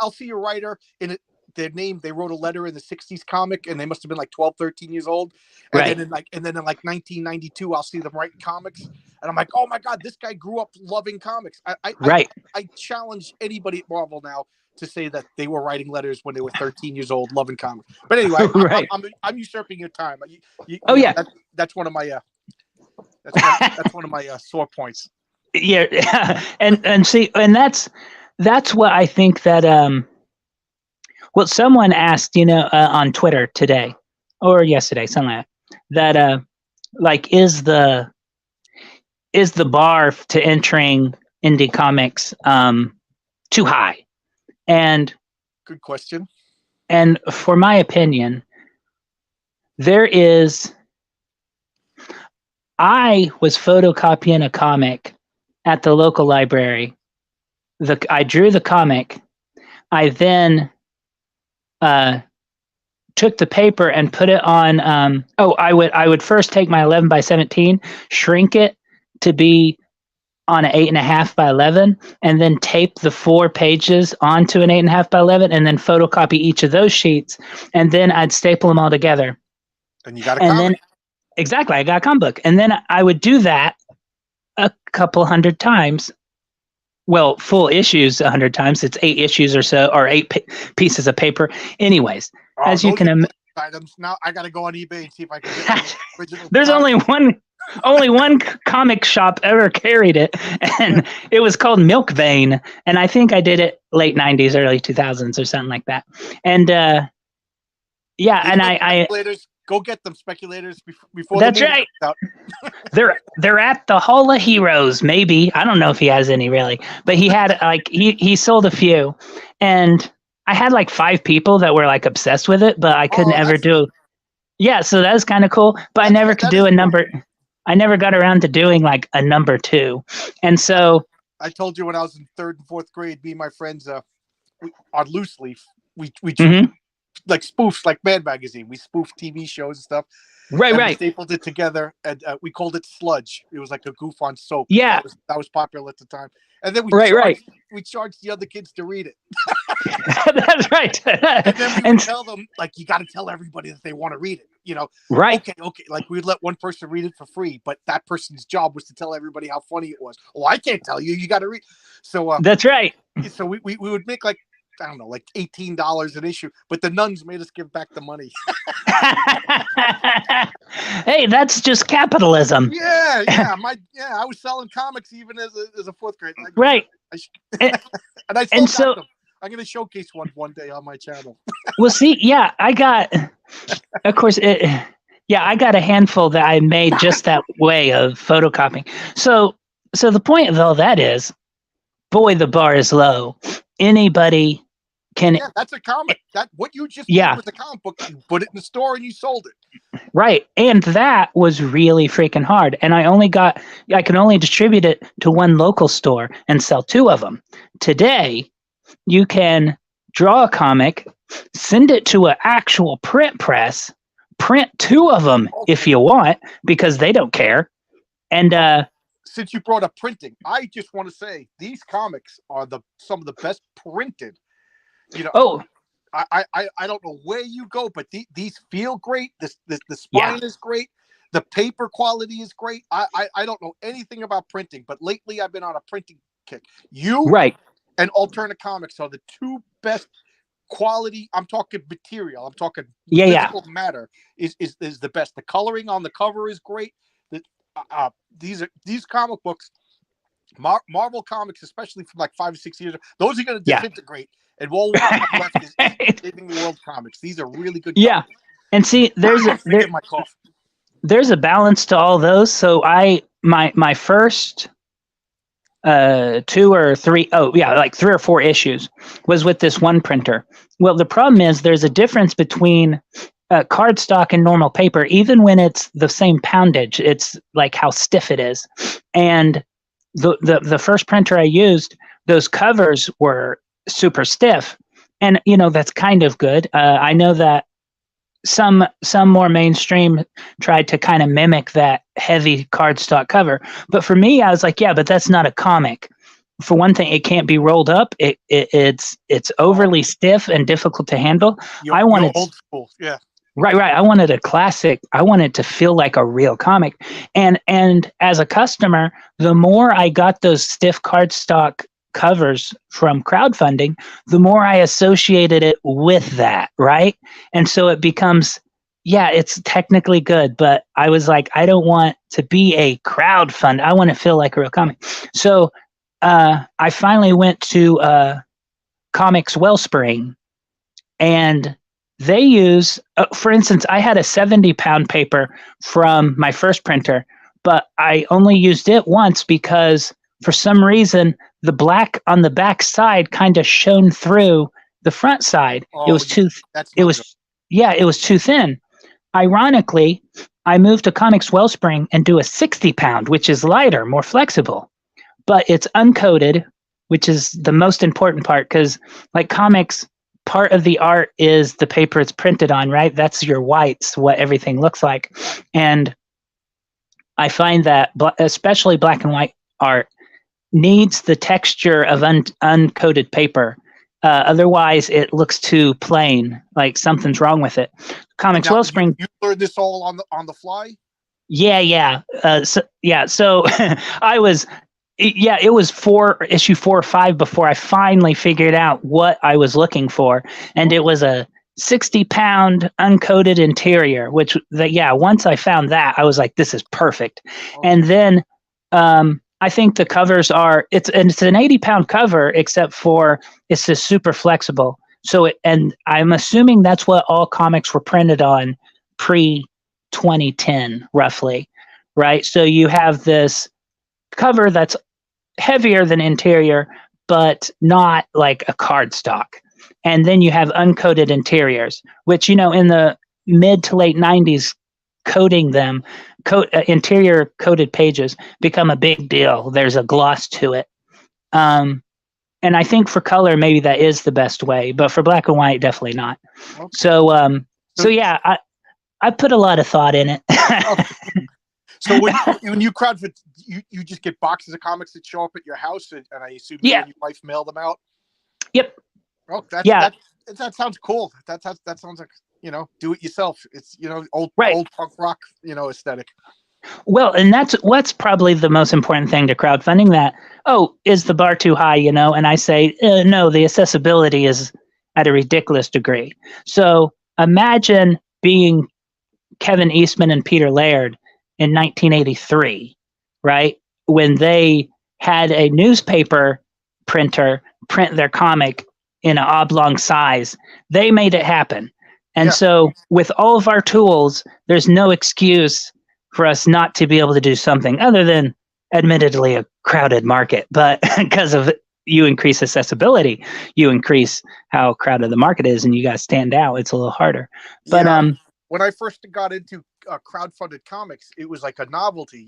I'll see a writer in it. Their name, they wrote a letter in the 60s comic, and they must have been like 12, 13 years old. And right. then in 1992, I'll see them writing comics, and I'm like, oh my God, this guy grew up loving comics. I challenge anybody at Marvel now to say that they were writing letters when they were 13 years old, loving comics. But anyway, right. I'm usurping your time. Yeah, that's one of my that's one of my sore points. yeah, and see, and that's what I think that well, someone asked, on Twitter today or yesterday, something like that, like is the bar to entering indie comics too high? And Good question. and for my opinion, there is. I was photocopying a comic at the local library. I drew the comic. I then took the paper and put it on. I would first take my 11 by 17, shrink it to be on an 8.5 by 11, and then tape the 4 pages onto an 8.5 by 11, and then photocopy each of those sheets, and then I'd staple them all together. And you got a And comic. then exactly, I got a comic book, and then I would do that a couple hundred times. Well, full issues 100 times. It's 8 issues or so, or 8 pieces of paper. Anyways, as you can items. Now I got to go on eBay and see if I can get the original. there's only one comic shop ever carried it, and it was called Milk Vein, and I think I did it late 90s, early 2000s or something like that. And yeah, and I go get them, speculators, before that's right. Out. They're at the Hall of Heroes, maybe. I don't know if he has any really, but he had he sold a few, and I had like 5 people that were like obsessed with it, but I couldn't ever do. Yeah, so that was kind of cool, but I never could do a number. I never got around to doing like a number 2, and so I told you when I was in 3rd and 4th grade, me and my friends on Loose Leaf, we like spoofs, like Mad Magazine. We spoofed TV shows and stuff. Right. We stapled it together, and we called it Sludge. It was like a goof on soap. Yeah, that was popular at the time. And then we charged the other kids to read it. That's right. And then we would tell them, like, you got to tell everybody that they want to read it. Right. Okay. Like, we'd let one person read it for free, but that person's job was to tell everybody how funny it was. Oh, I can't tell you. You got to read. So that's right. So we would make like, I don't know, like $18 an issue, but the nuns made us give back the money. Hey, that's just capitalism. Yeah. I was selling comics even as a 4th grade. Right. And I still got them. I'm going to showcase one day on my channel. Well, see, yeah, I got, of course, I got a handful that I made just that way of photocopying. So the point of all that is, boy, the bar is low. Anybody can. Yeah, that's a comic. That what you just did with the comic book. You put it in the store and you sold it. Right, and that was really freaking hard. And I could only distribute it to one local store and sell 2 of them. Today, you can draw a comic, send it to an actual print press, print 2 of them if you want, because they don't care. And since you brought up printing, I just want to say these comics are some of the best printed. I don't know where you go, but these feel great. The spine is great. The paper quality is great. I don't know anything about printing, but lately I've been on a printing kick. And Toniccomix are the 2 best quality. I'm talking material. I'm talking physical matter is the best. The coloring on the cover is great. These comic books, Marvel comics, especially from like 5 or 6 years, those are going to disintegrate. And all we have left is Saving the World comics. These are really good. Yeah, comics. And see, there's a balance to all those. So my first 2 or 3, like 3 or 4 issues was with this one printer. Well, the problem is there's a difference between cardstock and normal paper, even when it's the same poundage. It's like how stiff it is. And the first printer I used, those covers were super stiff, and that's kind of good. I know that some more mainstream tried to kind of mimic that heavy cardstock cover, but for me, I was like, yeah, but that's not a comic. For one thing, it can't be rolled up. It's overly stiff and difficult to handle. I wanted old school, yeah. Right. I wanted a classic. I wanted to feel like a real comic. And as a customer, the more I got those stiff cardstock covers from crowdfunding, the more I associated it with that, right? And so it becomes yeah, it's technically good, but I was like, I don't want to be a crowdfund. I want to feel like a real comic. So I finally went to Comics Wellspring, and they use, for instance, I had a 70-pound paper from my first printer, but I only used it once because for some reason the black on the back side kind of shone through the front side. Oh, It was too. that's It no was good. yeah, it was too thin. Ironically, I moved to Comics Wellspring and do a 60-pound, which is lighter, more flexible, but it's uncoated, which is the most important part because, like comics, part of the art is the paper it's printed on, right? That's your whites, what everything looks like. And I find that, especially black and white art, needs the texture of uncoated paper. Otherwise, it looks too plain, like something's wrong with it. Comics Now, Wellspring. you learned this all on the fly? Yeah. So I was, it was issue 4 or 5 before I finally figured out what I was looking for, and it was a 60-pound uncoated interior. Once I found that, I was like, this is perfect. Okay. And then I think the covers it's an 80-pound cover, except for it's just super flexible. So and I'm assuming that's what all comics were printed on pre 2010, roughly, right? So you have this cover that's heavier than interior, but not like a cardstock. And then you have uncoated interiors, which, in the mid to late 90s, coating them, interior coated pages become a big deal. There's a gloss to it. And I think for color, maybe that is the best way, but for black and white, definitely not. Okay. So yeah, I put a lot of thought in it. Okay. So when you crowdfund, you just get boxes of comics that show up at your house, and I assume you and your wife mail them out? Yep. Oh, that sounds cool. That sounds like, do it yourself. It's, old punk rock, aesthetic. Well, and that's what's probably the most important thing to crowdfunding, that, is the bar too high, and I say, no, the accessibility is at a ridiculous degree. So imagine being Kevin Eastman and Peter Laird in 1983, right? When they had a newspaper printer print their comic in an oblong size. They made it happen. And so with all of our tools, there's no excuse for us not to be able to do something other than admittedly a crowded market. But because of you increase accessibility, you increase how crowded the market is, and you guys stand out. It's a little harder. But when I first got into crowdfunded comics, it was like a novelty.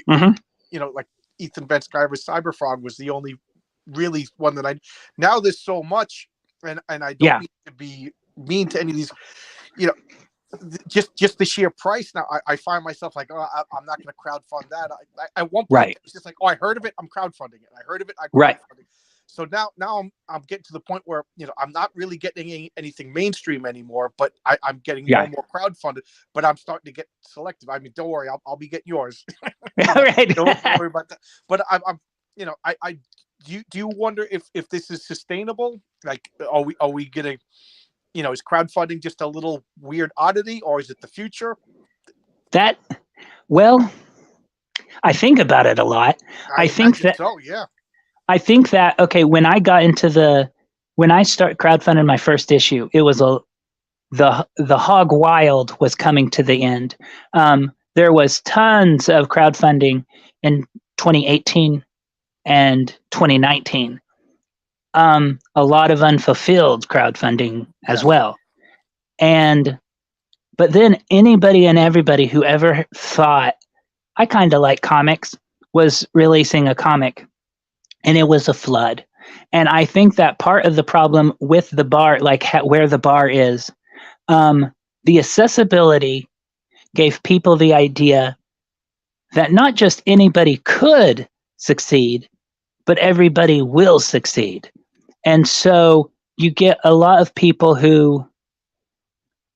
Like Ethan Bent's Skyver's Cyberfrog was the only really one that now there's so much, and I don't mean to be mean to any of these, just the sheer price. Now I find myself like, I'm not going to crowdfund that. At one point, it's just like, I heard of it, I'm crowdfunding it. I heard of it, I crowdfunding it. So now I'm getting to the point where, I'm not really getting anything mainstream anymore, but I'm getting more and more crowdfunded. But I'm starting to get selective. I mean, don't worry, I'll be getting yours. Right. Don't worry about that. But I'm do you wonder if this is sustainable? Like, are we getting, is crowdfunding just a little weird oddity, or is it the future? I think about it a lot. I think that okay, when I start crowdfunding my first issue, it was the Hog Wild was coming to the end. There was tons of crowdfunding in 2018 and 2019. A lot of unfulfilled crowdfunding as well. But then anybody and everybody who ever thought I kind of like comics was releasing a comic, and it was a flood. And I think that part of the problem with the bar, like where the bar is, the accessibility gave people the idea that not just anybody could succeed, but everybody will succeed. And so you get a lot of people who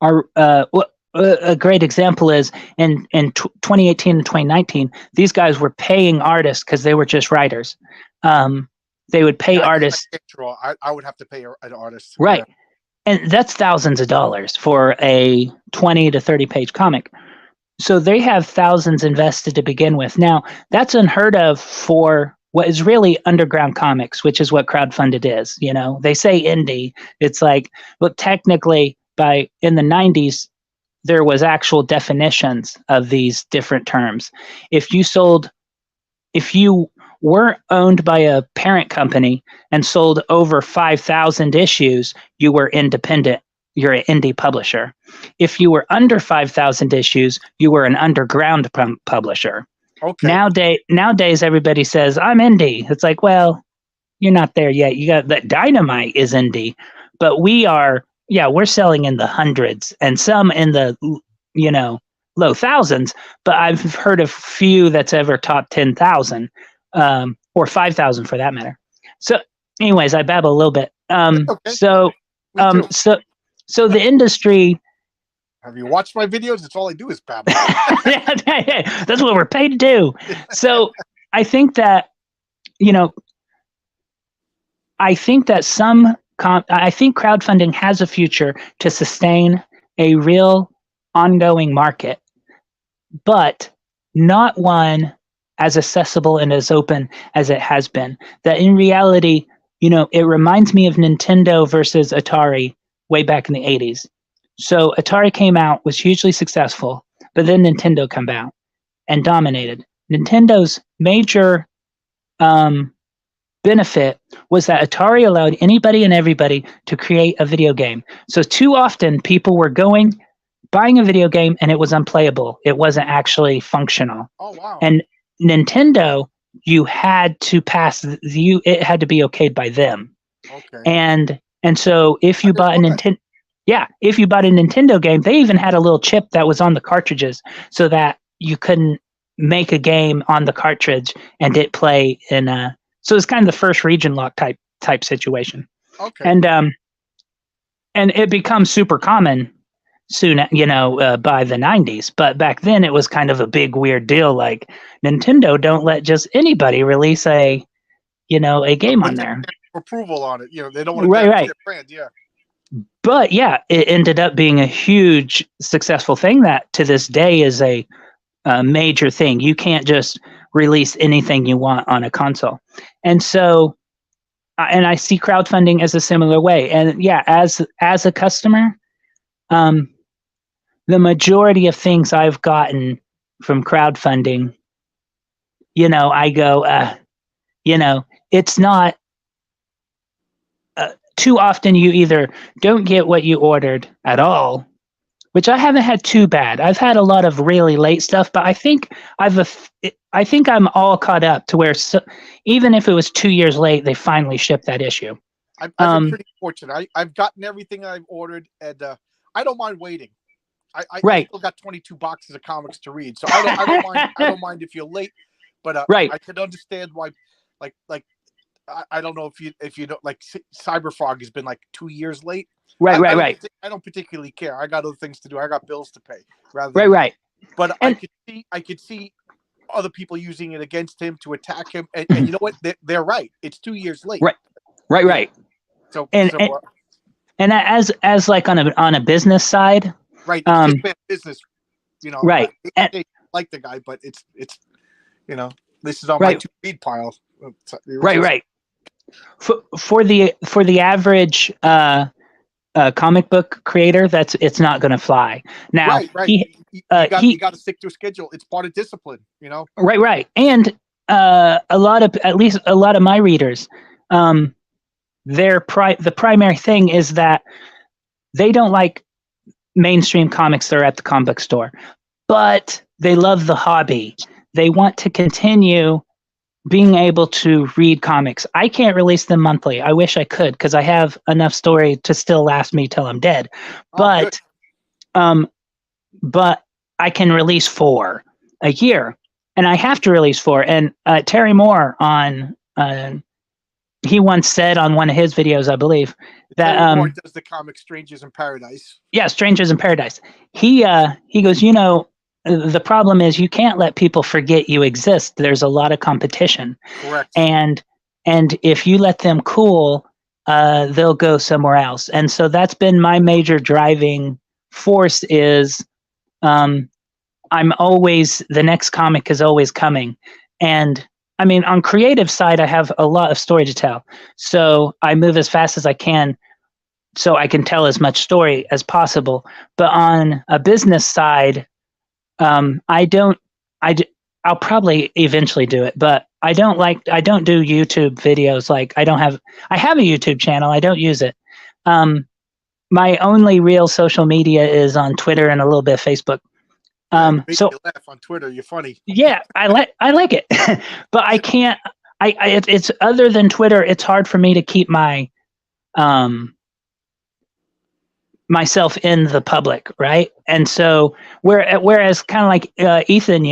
are, a great example is in 2018 and 2019, these guys were paying artists because they were just writers. They would pay artists. I would have to pay an artist. Right. Yeah. and that's thousands of dollars for a 20 to 30 page comic. So they have thousands invested to begin with. Now, that's unheard of for what is really underground comics, which is what crowdfunded is. You know, they say indie. It's like, well, technically, in the 90s, there was actual definitions of these different terms. If you weren't owned by a parent company and sold over 5,000 issues, you were independent. You're an indie publisher. If you were under 5,000 issues, you were an underground publisher. Okay. Nowadays, everybody says, I'm indie. It's like, well, you're not there yet. You got that Dynamite is indie, but we're selling in the hundreds and some in the, low thousands, but I've heard of few that's ever topped 10,000, or 5,000 for that matter. So anyways, I babble a little bit. Okay. So the industry. Have you watched my videos? It's all I do is babble. That's what we're paid to do. So I think that, I think crowdfunding has a future to sustain a real ongoing market, but not one as accessible and as open as it has been. That in reality, it reminds me of Nintendo versus Atari way back in the 80s. So Atari came out, was hugely successful, but then Nintendo came out and dominated. Nintendo's major benefit was that Atari allowed anybody and everybody to create a video game. So too often people were buying a video game and it was unplayable. It wasn't actually functional. Oh, wow. And Nintendo, you had to it had to be okayed by them. Okay. And so if you bought a Nintendo game, they even had a little chip that was on the cartridges so that you couldn't make a game on the cartridge and it play so it's kind of the first region lock type situation. Okay. And it becomes super common soon, by the 90s. But back then it was kind of a big weird deal. Like Nintendo don't let just anybody release a game on there. Approval on it. They don't want to right. brand, yeah. But yeah, it ended up being a huge successful thing that to this day is a major thing. You can't just release anything you want on a console. And so, and I see crowdfunding as a similar way. And yeah, as a customer, the majority of things I've gotten from crowdfunding, I go, it's not, too often you either don't get what you ordered at all, which I haven't had too bad. I've had a lot of really late stuff, but I think I'm all caught up to where even if it was 2 years late, they finally shipped that issue. I've been pretty fortunate. I've gotten everything I've ordered, and I don't mind waiting. I still got 22 boxes of comics to read, so I don't mind if you're late. But I could understand why, like I don't know if you don't, like Cyberfrog has been like 2 years late. Right. I don't particularly care. I got other things to do. I got bills to pay. Right. But I could see other people using it against him to attack him, and you know what? They're right. It's 2 years late. Right. So and as like on a business side, right? It's just bad business, right? I like the guy, but it's this is on my to read pile. Right. For the average comic book creator, it's not going to fly. Now, right. You got to stick to a schedule. It's part of discipline, Right. And at least a lot of my readers, the primary thing is that they don't like mainstream comics that are at the comic book store, but they love the hobby. They want to continue being able to read comics. I can't release them monthly. I wish I could, because I have enough story to still last me till I'm dead. But I can release 4 a year, and I have to release 4. And Terry Moore he once said on one of his videos, I believe, that Terry Moore does the comic Strangers in Paradise. Yeah, Strangers in Paradise. He goes, the problem is you can't let people forget you exist. There's a lot of competition. Correct. And if you let them cool, they'll go somewhere else. And so that's been my major driving force is I'm always, the next comic is always coming. And I mean, on creative side, I have a lot of story to tell. So I move as fast as I can so I can tell as much story as possible. But on a business side, I don't, I'll probably eventually do it, but I don't do YouTube videos. Like I have a YouTube channel. I don't use it. My only real social media is on Twitter and a little bit of Facebook. So you laugh on Twitter. You're funny. Yeah, I like it, but I can't. It's other than Twitter. It's hard for me to keep my myself in the public, right? And so whereas kind of like Ethan,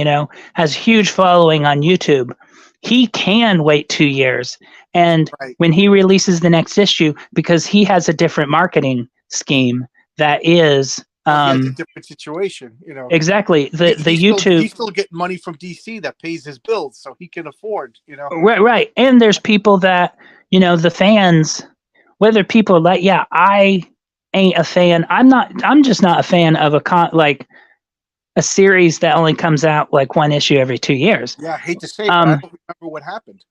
has huge following on YouTube, he can wait 2 years, and when he releases the next issue, because he has a different marketing scheme that is. A different situation, Exactly. The YouTube he's still getting money from DC that pays his bills, so he can afford, Right. And there's people that, the fans, whether people are like, yeah, I ain't a fan. I'm just not a fan of a series that only comes out like one issue every 2 years. Yeah, I hate to say it, but I don't remember what happened.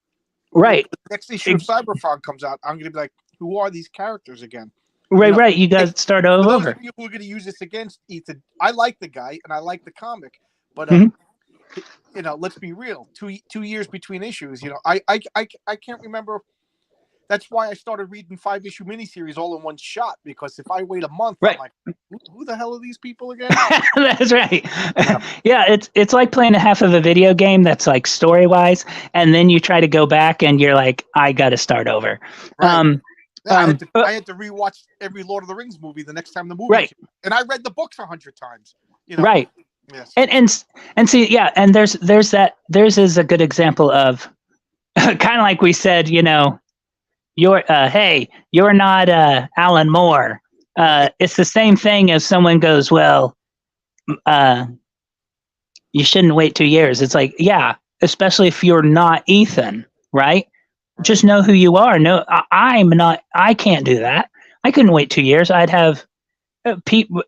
Right. The next issue of Cyberfrog comes out, I'm gonna be like, who are these characters again? Right. You guys start over. Those of you who are going to use this against Ethan, I like the guy and I like the comic, but let's be real. 2 years between issues. I can't remember. That's why I started reading 5-issue miniseries all in one shot, because if I wait a month, I'm like, who the hell are these people again? That's right. Yeah, it's like playing a half of a video game that's like story wise, and then you try to go back and you're like, I got to start over. Right. I had to rewatch every Lord of the Rings movie the next time the movie came. And I read the books 100 times. Right. Yes. And see, yeah, and there's is a good example of kind of like we said, you're you're not Alan Moore. It's the same thing as someone goes, well, you shouldn't wait 2 years. It's like, yeah, especially if you're not Ethan, right? Just know who you are. No, I can't do that. I couldn't wait 2 years. I'd have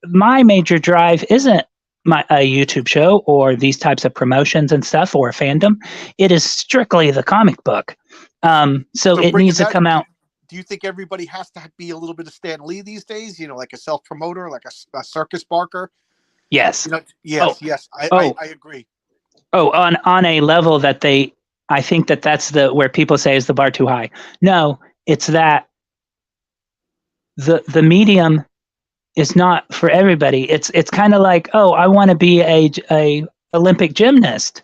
my major drive isn't a YouTube show or these types of promotions and stuff or a fandom. It is strictly the comic book. So it needs to come out. Do you think everybody has to be a little bit of Stan Lee these days? Like a self-promoter, like a Circus Barker? Yes. Yes. I agree. Oh, on a level that I think that's where people say is the bar too high. No, it's that the medium is not for everybody. It's kind of like, oh, I want to be a Olympic gymnast.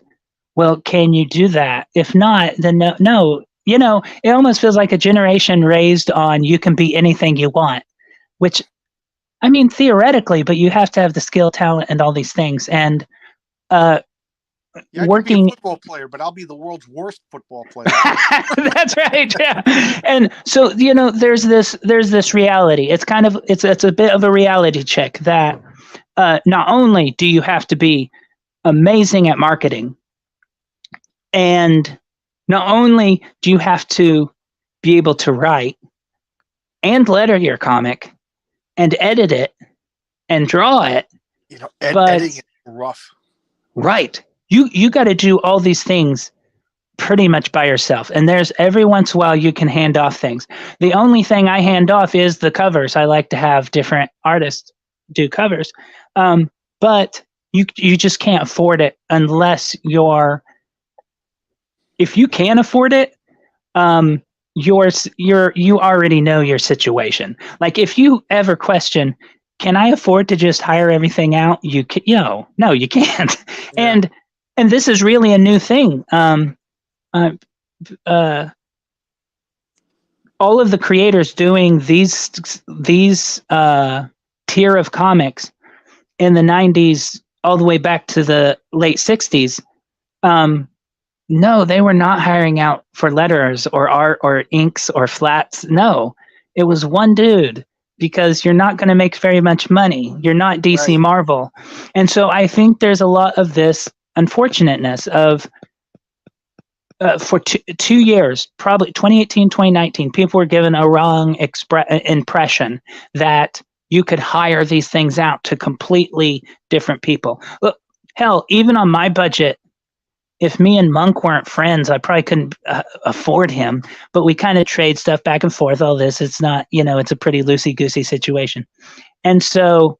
Well, can you do that? If not, then no. It almost feels like a generation raised on you can be anything you want, which, I mean, theoretically, but you have to have the skill, talent, and all these things. And I could be a football player, but I'll be the world's worst football player. That's right. Yeah. And so, there's this reality. It's kind of, it's a bit of a reality check that not only do you have to be amazing at marketing, and not only do you have to be able to write and letter your comic and edit it and draw it, editing is rough. Right. You got to do all these things pretty much by yourself. And there's every once in a while you can hand off things. The only thing I hand off is the covers. I like to have different artists do covers. But you just can't afford it unless if you can afford it, you already know your situation. Like if you ever question, can I afford to just hire everything out? No, you can't. Yeah. And this is really a new thing. All of the creators doing these tier of comics in the 90s all the way back to the late 60s, no, they were not hiring out for letters or art or inks or flats. No, it was one dude, because you're not going to make very much money. You're not DC Marvel. And so I think there's a lot of this unfortunateness of for 2 years, probably 2018, 2019, people were given a wrong impression that you could hire these things out to completely different people. Look, hell, even on my budget, if me and Monk weren't friends, I probably couldn't afford him. But we kind of trade stuff back and forth. All this, it's not, it's a pretty loosey goosey situation. And so,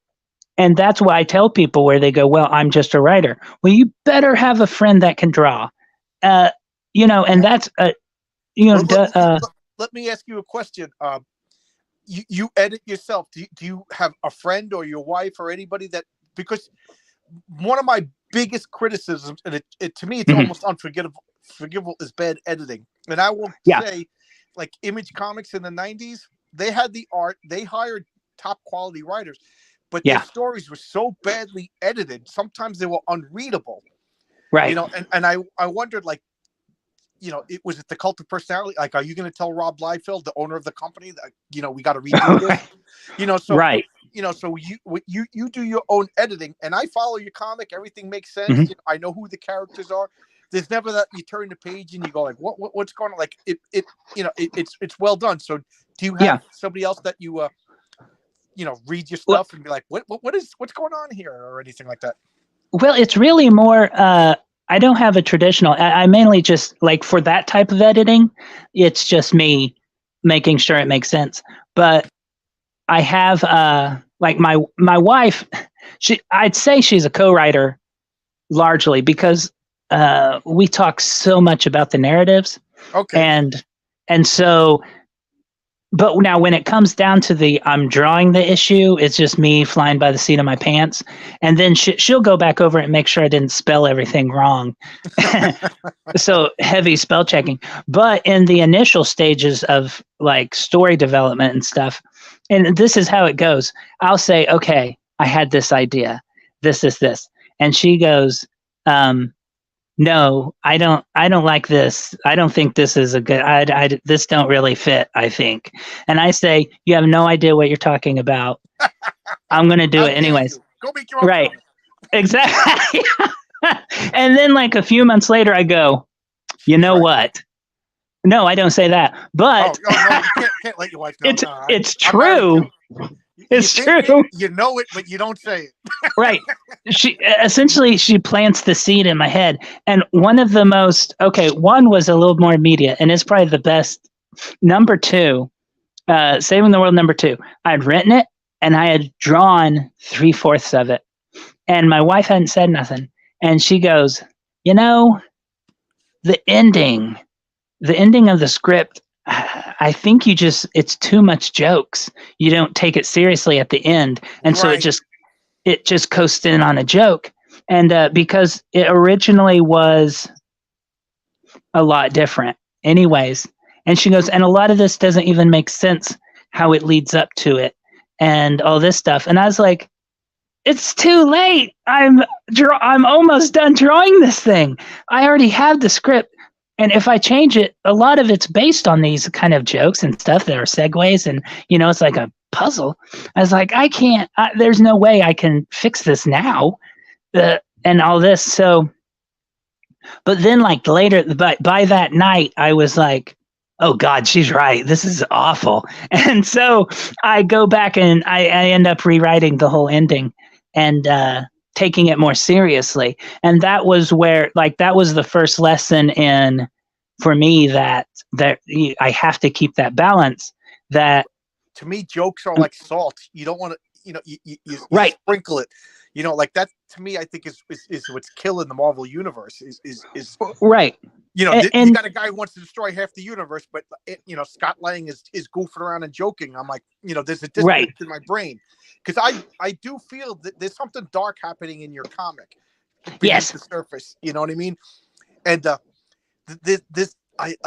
and that's why I tell people where they go, well, I'm just a writer. Well, you better have a friend that can draw. And that's, let me ask you a question. You edit yourself. Do you have a friend or your wife or anybody that, because one of my biggest criticisms, and it to me, it's almost unforgivable, is bad editing. And I will say, like Image Comics in the 90s, they had the art, they hired top quality writers, but their stories were so badly edited, sometimes they were unreadable. Right. And I wondered, like, it was the cult of personality. Like, are you going to tell Rob Liefeld, the owner of the company, that we got to redo this? So right. So you do your own editing, and I follow your comic. Everything makes sense. I know who the characters are. There's never that you turn the page and you go like, what's going on? Like it's well done. So do you have somebody else that you read your stuff and be like, what's going on here, or anything like that? Well, it's really more. I don't have a traditional. I mainly just, like, for that type of editing, it's just me making sure it makes sense. But I have like my wife. I'd say she's a co-writer largely because we talk so much about the narratives. Okay. And so. But now when it comes down to I'm drawing the issue, it's just me flying by the seat of my pants. And then she'll go back over it and make sure I didn't spell everything wrong. So heavy spell checking. But in the initial stages of like story development and stuff, and this is how it goes. I'll say, okay, I had this idea. This is this. And she goes, no, I don't like this. I don't think this is a good, this don't really fit, I think. And I say, you have no idea what you're talking about. I'm going to do it anyways. Go make your own. Right. Exactly. And then like a few months later, I go, you know what? No, I don't say that, but you can't let your wife know. It's true. It's true. You know it, but you don't say it. Right. She plants the seed in my head. And one was a little more immediate, and it's probably the best. Number 2, Saving the World number 2. I'd written it and I had drawn 3/4 of it. And my wife hadn't said nothing. And she goes, the ending of the script, I think it's too much jokes. You don't take it seriously at the end. And so it just coasts in on a joke. And because it originally was a lot different anyways. And she goes, and a lot of this doesn't even make sense how it leads up to it and all this stuff. And I was like, it's too late. I'm almost done drawing this thing. I already have the script. And if I change it, a lot of it's based on these kind of jokes and stuff that are segues, and it's like a puzzle. I was like, I can't. There's no way I can fix this now, and all this. So, but then like later, by that night, I was like, oh God, she's right. This is awful. And so I go back and I end up rewriting the whole ending and taking it more seriously. And that was where, like, that was the first lesson for me that I have to keep that balance. That to me, jokes are like salt. You don't want to, you right. Sprinkle it. Like that to me, I think is what's killing the Marvel universe is right. You got a guy who wants to destroy half the universe, but Scott Lang is goofing around and joking. I'm like, there's a disconnect in my brain, because I do feel that there's something dark happening in your comic beneath the surface. You know what I mean? And this I'm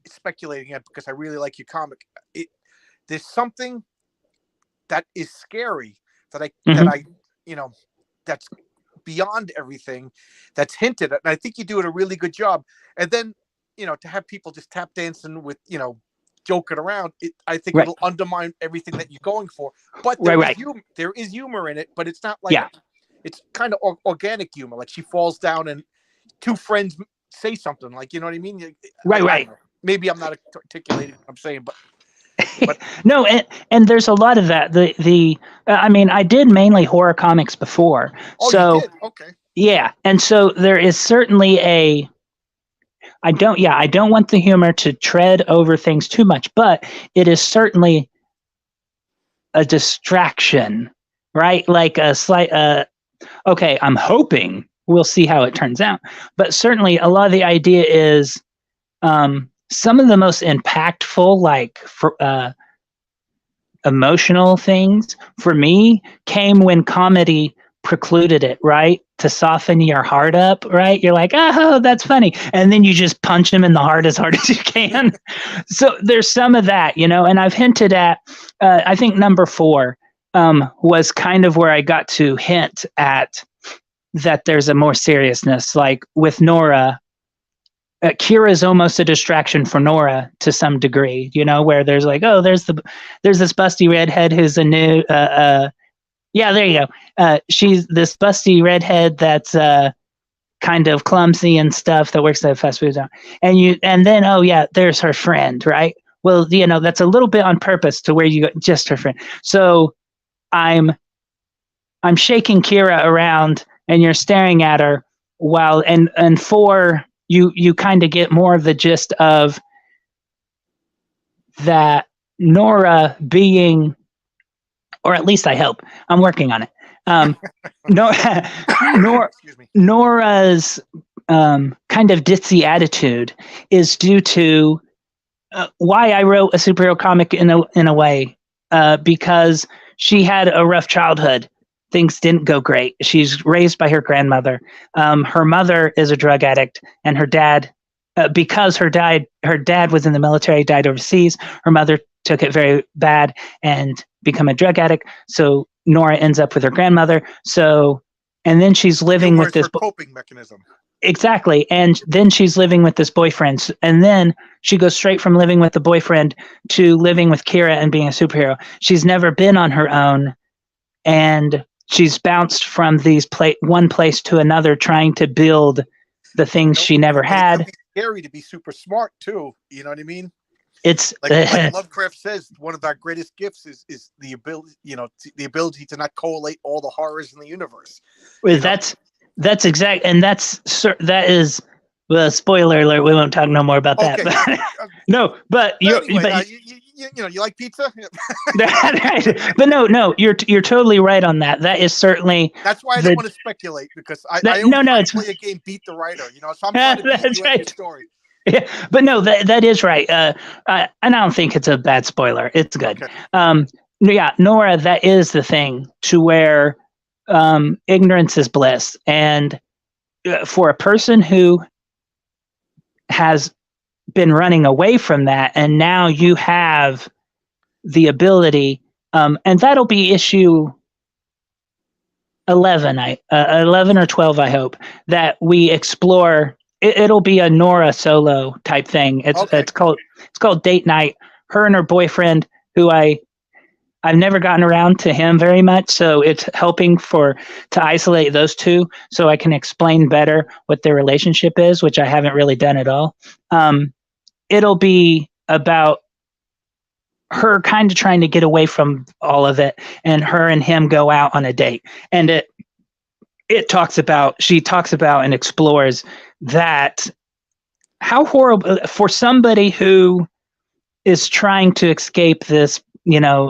speculating it because I really like your comic. There's something that is scary that that's beyond everything that's hinted at. And I think you do it a really good job. And then, to have people just tap dancing with, joking around, I think it'll undermine everything that you're going for. But there is humor in it, but it's not like, it's kind of organic humor. Like she falls down and two friends say something. Like, you know what I mean? I Right. don't know. Maybe I'm not articulating what I'm saying, but No, and there's a lot of that. I mean, I did mainly horror comics before, oh, you so did? Okay. yeah, and so there is certainly a. I don't want the humor to tread over things too much, but it is certainly a distraction, right? Like a slight. Okay, I'm hoping we'll see how it turns out, but certainly a lot of the idea is some of the most impactful, like emotional things for me came when comedy precluded it, right? To soften your heart up, right? You're like, oh, that's funny. And then you just punch him in the heart as hard as you can. So there's some of that, and I've hinted at, I think number 4 was kind of where I got to hint at that there's a more seriousness, like with Nora. Kira is almost a distraction for Nora to some degree, where there's like, oh, there's this busty redhead who's a new, yeah, there you go. She's this busty redhead that's kind of clumsy and stuff that works at a fast food zone, and then oh yeah, there's her friend, right? Well, that's a little bit on purpose to where you got just her friend. So I'm shaking Kira around, and you're staring at her while and for. You kind of get more of the gist of that Nora being, or at least I hope, I'm working on it. Nora's kind of ditzy attitude is due to why I wrote a superhero comic in a way, because she had a rough childhood. Things didn't go great. She's raised by her grandmother. Her mother is a drug addict, and her dad, because her dad was in the military, died overseas. Her mother took it very bad and become a drug addict. So Nora ends up with her grandmother. So, and then she's living with this coping mechanism. Exactly, and then she's living with this boyfriend, and then she goes straight from living with the boyfriend to living with Kira and being a superhero. She's never been on her own, and she's bounced from one place to another, trying to build the things she never had. It can be scary to be super smart too. You know what I mean? It's like Lovecraft says, one of our greatest gifts is the ability, the ability to not correlate all the horrors in the universe. That's exact, and that is. Well, spoiler alert. We won't talk no more about that. No, but you like pizza? Right. But no, you're totally right on that. That is certainly. That's why I don't want to speculate, because I it's play a game, beat the writer. So I'm trying to beat you at your story. Yeah, but no, that is right. And I don't think it's a bad spoiler. It's good. Okay. Yeah, Nora, that is the thing to where ignorance is bliss, and for a person who has been running away from that, and now you have the ability, and that'll be issue 11, 11 or 12, I hope, that we explore. It'll be a Nora solo type thing. It's called Date Night. Her and her boyfriend, who I've never gotten around to him very much, so it's helping to isolate those two so I can explain better what their relationship is, which I haven't really done at all. It'll be about her kind of trying to get away from all of it, and her and him go out on a date. And she talks about and explores that how horrible for somebody who is trying to escape this,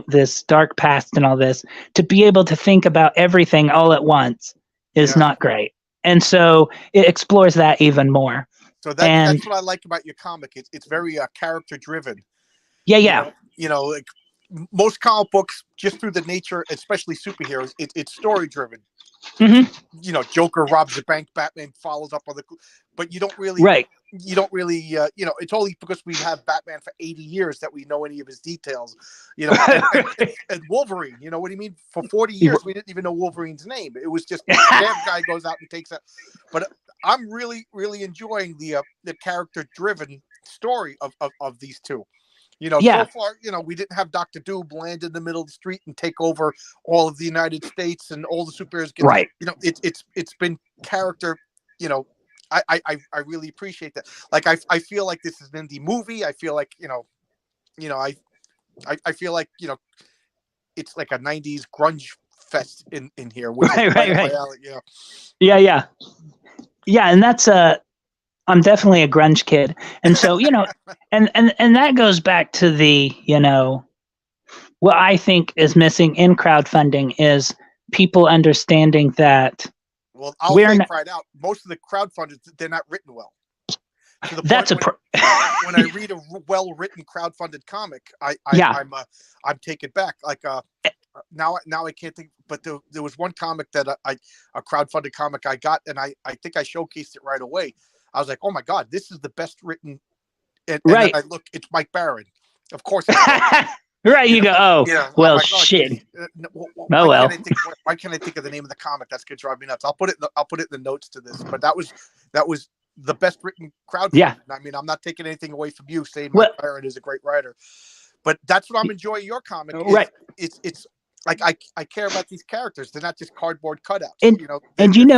this dark past and all this, to be able to think about everything all at once is not great. And so it explores that even more. So that's what I like about your comic. It's very character driven. Yeah. Like most comic books, just through the nature, especially superheroes, it's story driven. Mm-hmm. Joker robs a bank, Batman follows up on but you don't really, it's only because we have Batman for 80 years that we know any of his details, and Wolverine, you know what I mean? For 40 years, we didn't even know Wolverine's name. It was just, damn guy goes out and takes out. But I'm really, really enjoying the character-driven story of these two. So far, we didn't have Dr. Doom land in the middle of the street and take over all of the United States and all the superheroes. Right. It's been character, I really appreciate that. Like I feel like this is an indie movie. I feel like I feel like it's like a '90s grunge fest in here, which is right up my alley. Yeah. Yeah, and that's I'm definitely a grunge kid, and so and that goes back to the what I think is missing in crowdfunding is people understanding that Well, I'll we're say not. right out, most of the crowdfunders, they're not written well. To the That's point a when I read a well-written crowdfunded comic, yeah. I'm taken back. Like now I can't think, but there was one comic that a crowdfunded comic I got, and I think I showcased it right away. I was like, oh my god, this is the best written. And Right. then I look, it's Mike Barron. Of course. It's right. You go, oh, well, oh my God, shit. Why well. Why can't I think of the name of the comic? That's gonna drive me nuts. I'll put it in the notes to this. But that was the best written crowdfunding. Yeah. I mean, I'm not taking anything away from you saying Mike Barron is a great writer, but that's what I'm enjoying your comic. Right. It's like I care about these characters. They're not just cardboard cutouts. And they're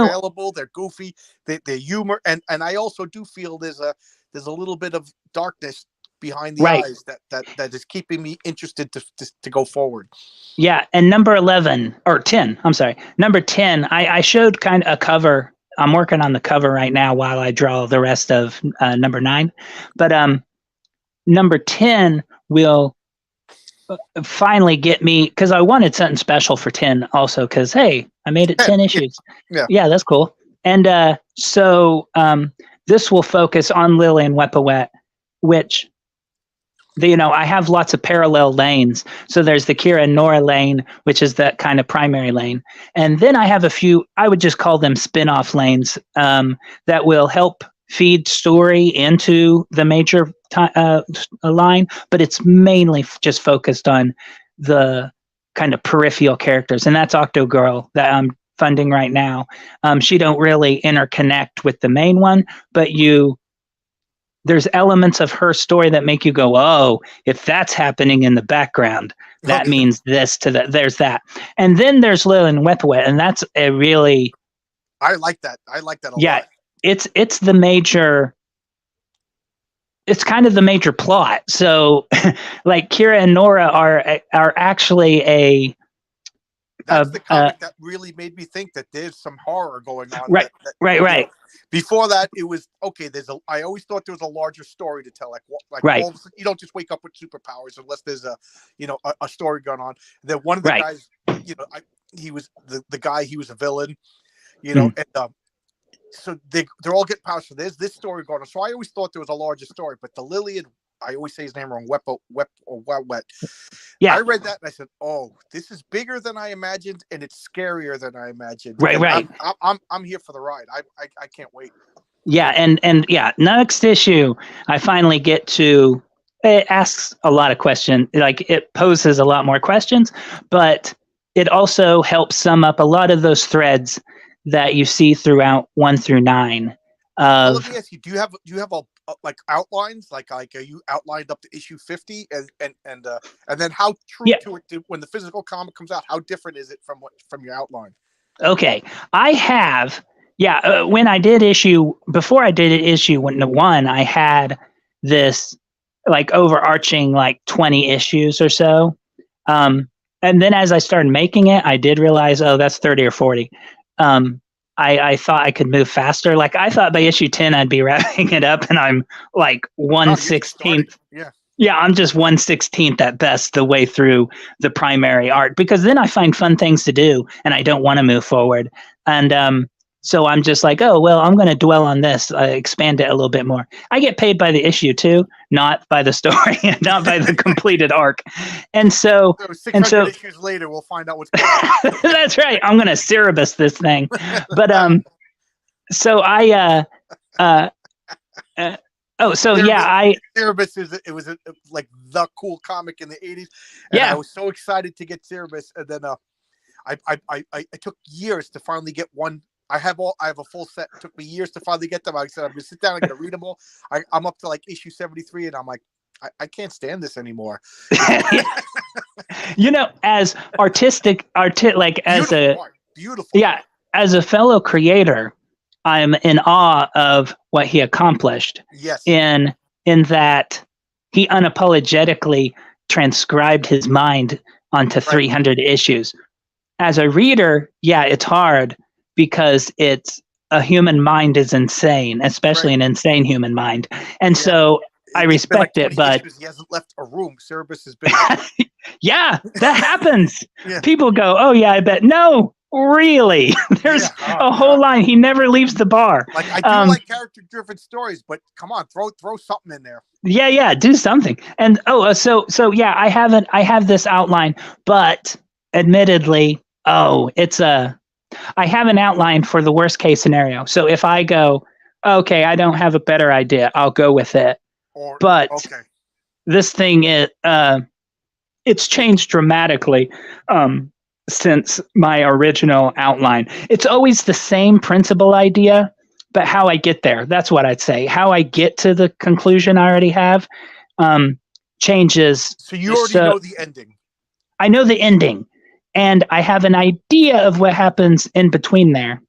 available. They're goofy. They're humor, and I also do feel there's a little bit of darkness behind the eyes that is keeping me interested to go forward. Yeah, and number 11 or 10. I'm sorry, number 10. I showed kind of a cover. I'm working on the cover right now while I draw the rest of number 9. But number 10 will finally get me because I wanted something special for 10 also because hey, I made it 10 issues. Yeah, that's cool. And so this will focus on Lillian Wepawet, which I have lots of parallel lanes. So there's the Kira and Nora lane, which is that kind of primary lane. And then I have a few, I would just call them spin-off lanes that will help feed story into the major line, but it's mainly just focused on the kind of peripheral characters. And that's Octo Girl that I'm funding right now. She don't really interconnect with the main one, but there's elements of her story that make you go, oh, if that's happening in the background, that means this to that. There's that. And then there's Lillian Wepawet, and that's a really... I like that a lot. It's the major... It's kind of the major plot. So, like, Kira and Nora are actually a... That's the comic that really made me think that there's some horror going on. Right. Before that, it was okay. I always thought there was a larger story to tell. Right. You don't just wake up with superpowers unless there's a story going on. And then one of the guys, he was the guy. He was a villain, and so they're all getting powers. So there's this story going on. So I always thought there was a larger story, but the Lillian. I always say his name wrong. Wet. Yeah. I read that and I said, "Oh, this is bigger than I imagined, and it's scarier than I imagined." Right. I'm here for the ride. I can't wait. Yeah, and yeah, next issue, I finally get to. It asks a lot of questions. Like it poses a lot more questions, but it also helps sum up a lot of those threads that you see throughout 1 through 9. Let me ask you: Do you have a like outlines? Like are you outlined up to issue 50? And then how true to it when the physical comic comes out? How different is it from your outline? Okay, I have when I did before I did issue 1, I had this like overarching like 20 issues or so. And then as I started making it, I did realize, oh, that's 30 or 40. I thought I could move faster. Like I thought by issue 10 I'd be wrapping it up, and I'm like 1/16. Yeah, I'm just 1/16 at best the way through the primary art, because then I find fun things to do and I don't want to move forward. And so I'm just like, oh well, I'm going to dwell on this, expand it a little bit more. I get paid by the issue too, not by the story, not by the completed arc. And so 600 issues later, we'll find out what's going on. That's right. I'm going to Cerebus this thing. But so I Cerebus was like the cool comic in the 80s. And I was so excited to get Cerebus, and then I took years to finally get one. I have a full set. It took me years to finally get them. I said, I'm going to sit down and going to read them all. I'm up to like issue 73, and I'm like, I can't stand this anymore. As artistic, like as beautiful. Yeah, as a fellow creator, I'm in awe of what he accomplished Yes. in that he unapologetically transcribed his mind onto Right. 300 issues. As a reader, yeah, it's hard because a human mind is insane, especially Right. an insane human mind. And Yeah. so I It's been like respect 20 it, but issues. He hasn't left a room. Cerebus has been like, yeah, that happens. yeah, People go, "Oh yeah, I bet." No, really. There's yeah. Oh a whole God. line. He never leaves the bar. Like I do like character-driven stories, but come on, throw something in there. Yeah, do something. And so yeah, I have this outline, but admittedly, I have an outline for the worst case scenario. So if I go, okay, I don't have a better idea, I'll go with it. Or But okay, this thing it's changed dramatically since my original outline. It's always the same principal idea, but how I get there, that's what I'd say. How I get to the conclusion I already have changes. so you already know the ending. I know the ending, and I have an idea of what happens in between there.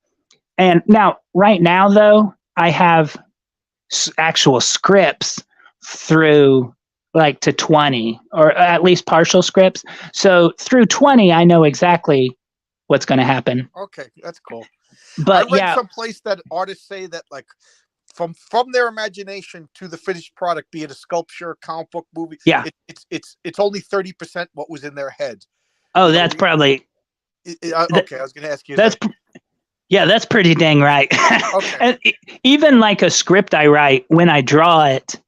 And now, right now, though, I have actual scripts through like to 20, or at least partial scripts. So through 20, I know exactly what's going to happen. Okay, that's cool. But I read yeah, someplace that artists say that like from their imagination to the finished product, be it a sculpture, comic book, movie, yeah. it's only 30% what was in their head. Oh, You know, that's probably okay. I was going to ask you. That's yeah, that's pretty dang right. Okay. And even like a script I write when I draw it.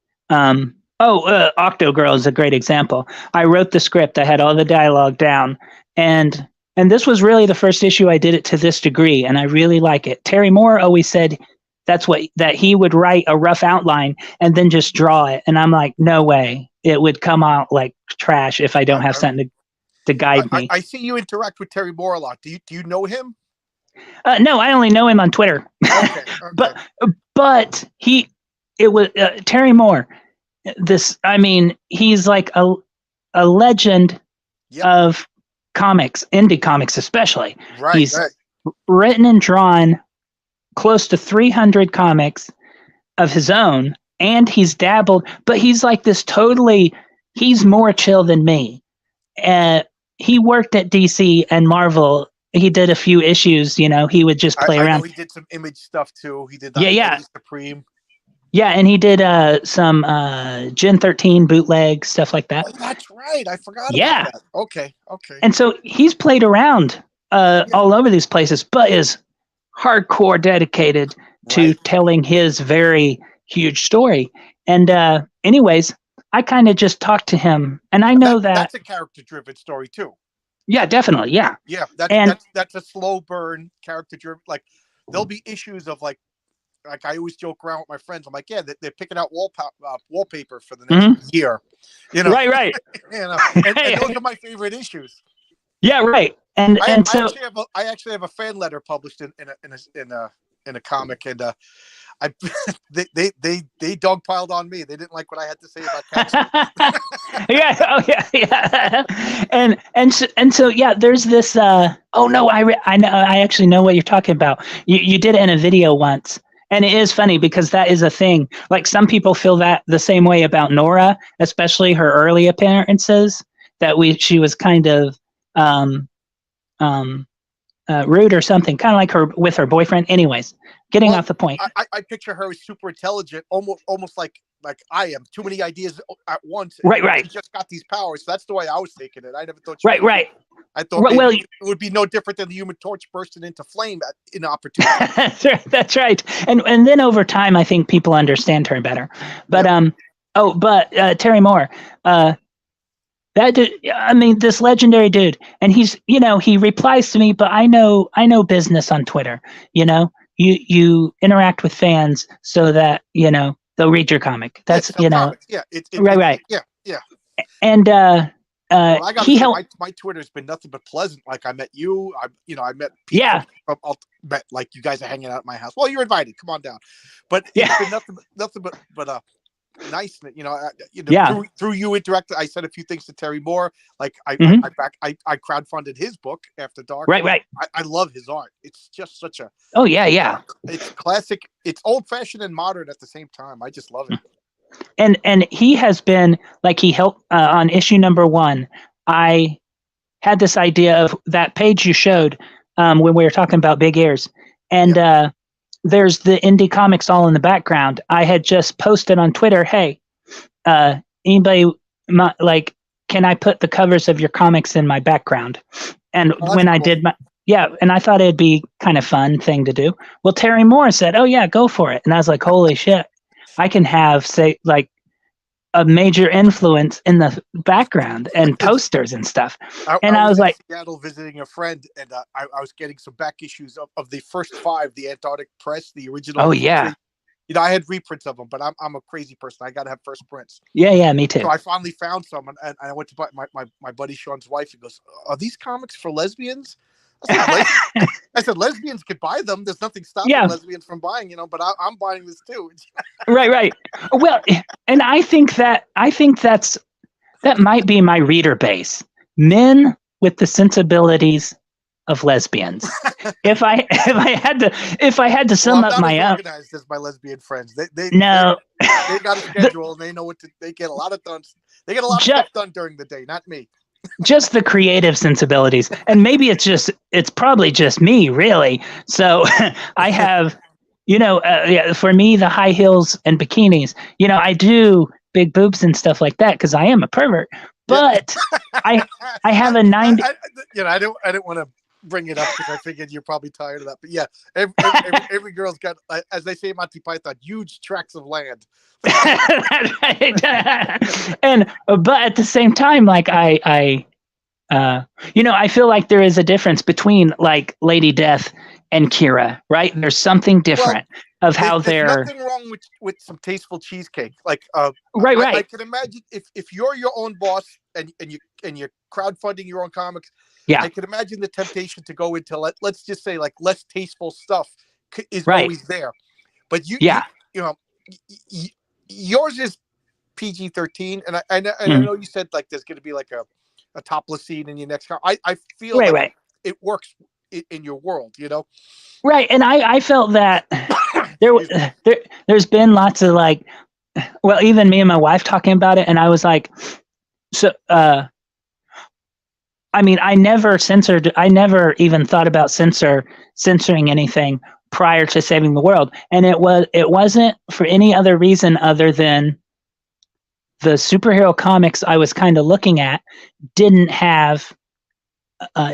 Octo Girl is a great example. I wrote the script. I had all the dialogue down, and this was really the first issue I did it to this degree, and I really like it. Terry Moore always said that he would write a rough outline and then just draw it, and I'm like, no way, it would come out like trash if I don't have something to guide me. I see you interact with Terry Moore a lot. Do you know him? No, I only know him on Twitter. Okay. But it was Terry Moore. He's like a legend of comics, indie comics especially. Right. He's written and drawn close to 300 comics of his own, and he's dabbled, but he's like he's more chill than me. He worked at DC and Marvel. He did a few issues, he would just play around. Know he did some Image stuff too. He did Supreme. Yeah, and he did some Gen 13 bootleg stuff like that. Oh, that's right. I forgot about that. Okay. And so he's played around all over these places, but is hardcore dedicated to telling his very huge story. And anyways, I kind of just talked to him, and I know that's a character-driven story too. Yeah, definitely. Yeah. Yeah, that's a slow burn, character-driven. Like there'll be issues of like I always joke around with my friends. I'm like, yeah, they're picking out wallpaper for the next year. Right. and those are my favorite issues. Yeah, right. And I actually have a fan letter published in a comic, and they dogpiled on me. They didn't like what I had to say about cats. yeah. And so yeah, there's this. I know. I actually know what you're talking about. You did it in a video once. And it is funny because that is a thing. Like some people feel that the same way about Nora, especially her early appearances, that she was kind of rude or something, kind of like her with her boyfriend. Anyways, getting off the point. I picture her as super intelligent, almost like I am. Too many ideas at once. Right. She just got these powers. So that's the way I was taking it. I never thought. Right. I thought it would be no different than the Human Torch bursting into flame in opportunity. That's right. And then over time, I think people understand her better. But Terry Moore, that dude, this legendary dude, and he's, he replies to me, but I know business on Twitter. You interact with fans so that they'll read your comic. That's comics. Yeah, right. Yeah. And I got to say, my Twitter's been nothing but pleasant. Like I met you, I met people. Yeah. Like you guys are hanging out at my house. Well, you're invited. Come on down. But it's been nothing but nice. Yeah. Through you interacted. I said a few things to Terry Moore. Like Mhm. I crowdfunded his book After Dark. Right. I love his art. It's just such a Oh yeah. it's classic. It's old fashioned and modern at the same time. I just love it. And he has been like he helped on issue number 1. I had this idea of that page you showed when we were talking about big ears, and there's the indie comics all in the background. I had just posted on Twitter, hey, anybody like, can I put the covers of your comics in my background? And when I did and I thought it'd be kind of fun thing to do. Well, Terry Moore said, oh yeah, go for it. And I was like, holy shit, I can have say like a major influence in the background and posters and stuff. I was like, Seattle visiting a friend, and I was getting some back issues of the first 5, the Antarctic Press, the original. Oh yeah. I had reprints of them, but I'm a crazy person. I got to have first prints. Yeah, me too. So I finally found some, and I went to buy my buddy Sean's wife. He goes, "Are these comics for lesbians?" I said, lesbians could buy them. There's nothing stopping lesbians from buying, but I'm buying this too. Right. Well, and I think that might be my reader base. Men with the sensibilities of lesbians. if I had to sum up my own, organized as my lesbian friends. They got a schedule and they know they get a lot of done. They get a lot of stuff done during the day, not me. Just the creative sensibilities, and maybe it's probably just me, really. So I have, for me, the high heels and bikinis. I do big boobs and stuff like that because I am a pervert. But I have a 90. I didn't want to bring it up because I figured you're probably tired of that. But yeah, every girl's got, as they say in Monty Python, huge tracts of land. But at the same time, like I feel like there is a difference between like Lady Death and Kira, right? There's something different of how they're. Nothing wrong with some tasteful cheesecake. Like right. I can imagine if you're your own boss and you're crowdfunding your own comics. Yeah, I can imagine the temptation to go into let's just say like less tasteful stuff is always there. But yours is PG-13, and I know you said like there's going to be like a topless scene in your next comic. I feel like it works in your world, Right, and I felt that there's been lots of like, well, even me and my wife talking about it, and I was like, so. I mean, I never even thought about censoring anything prior to Saving the World. And it wasn't for any other reason other than the superhero comics I was kind of looking at didn't have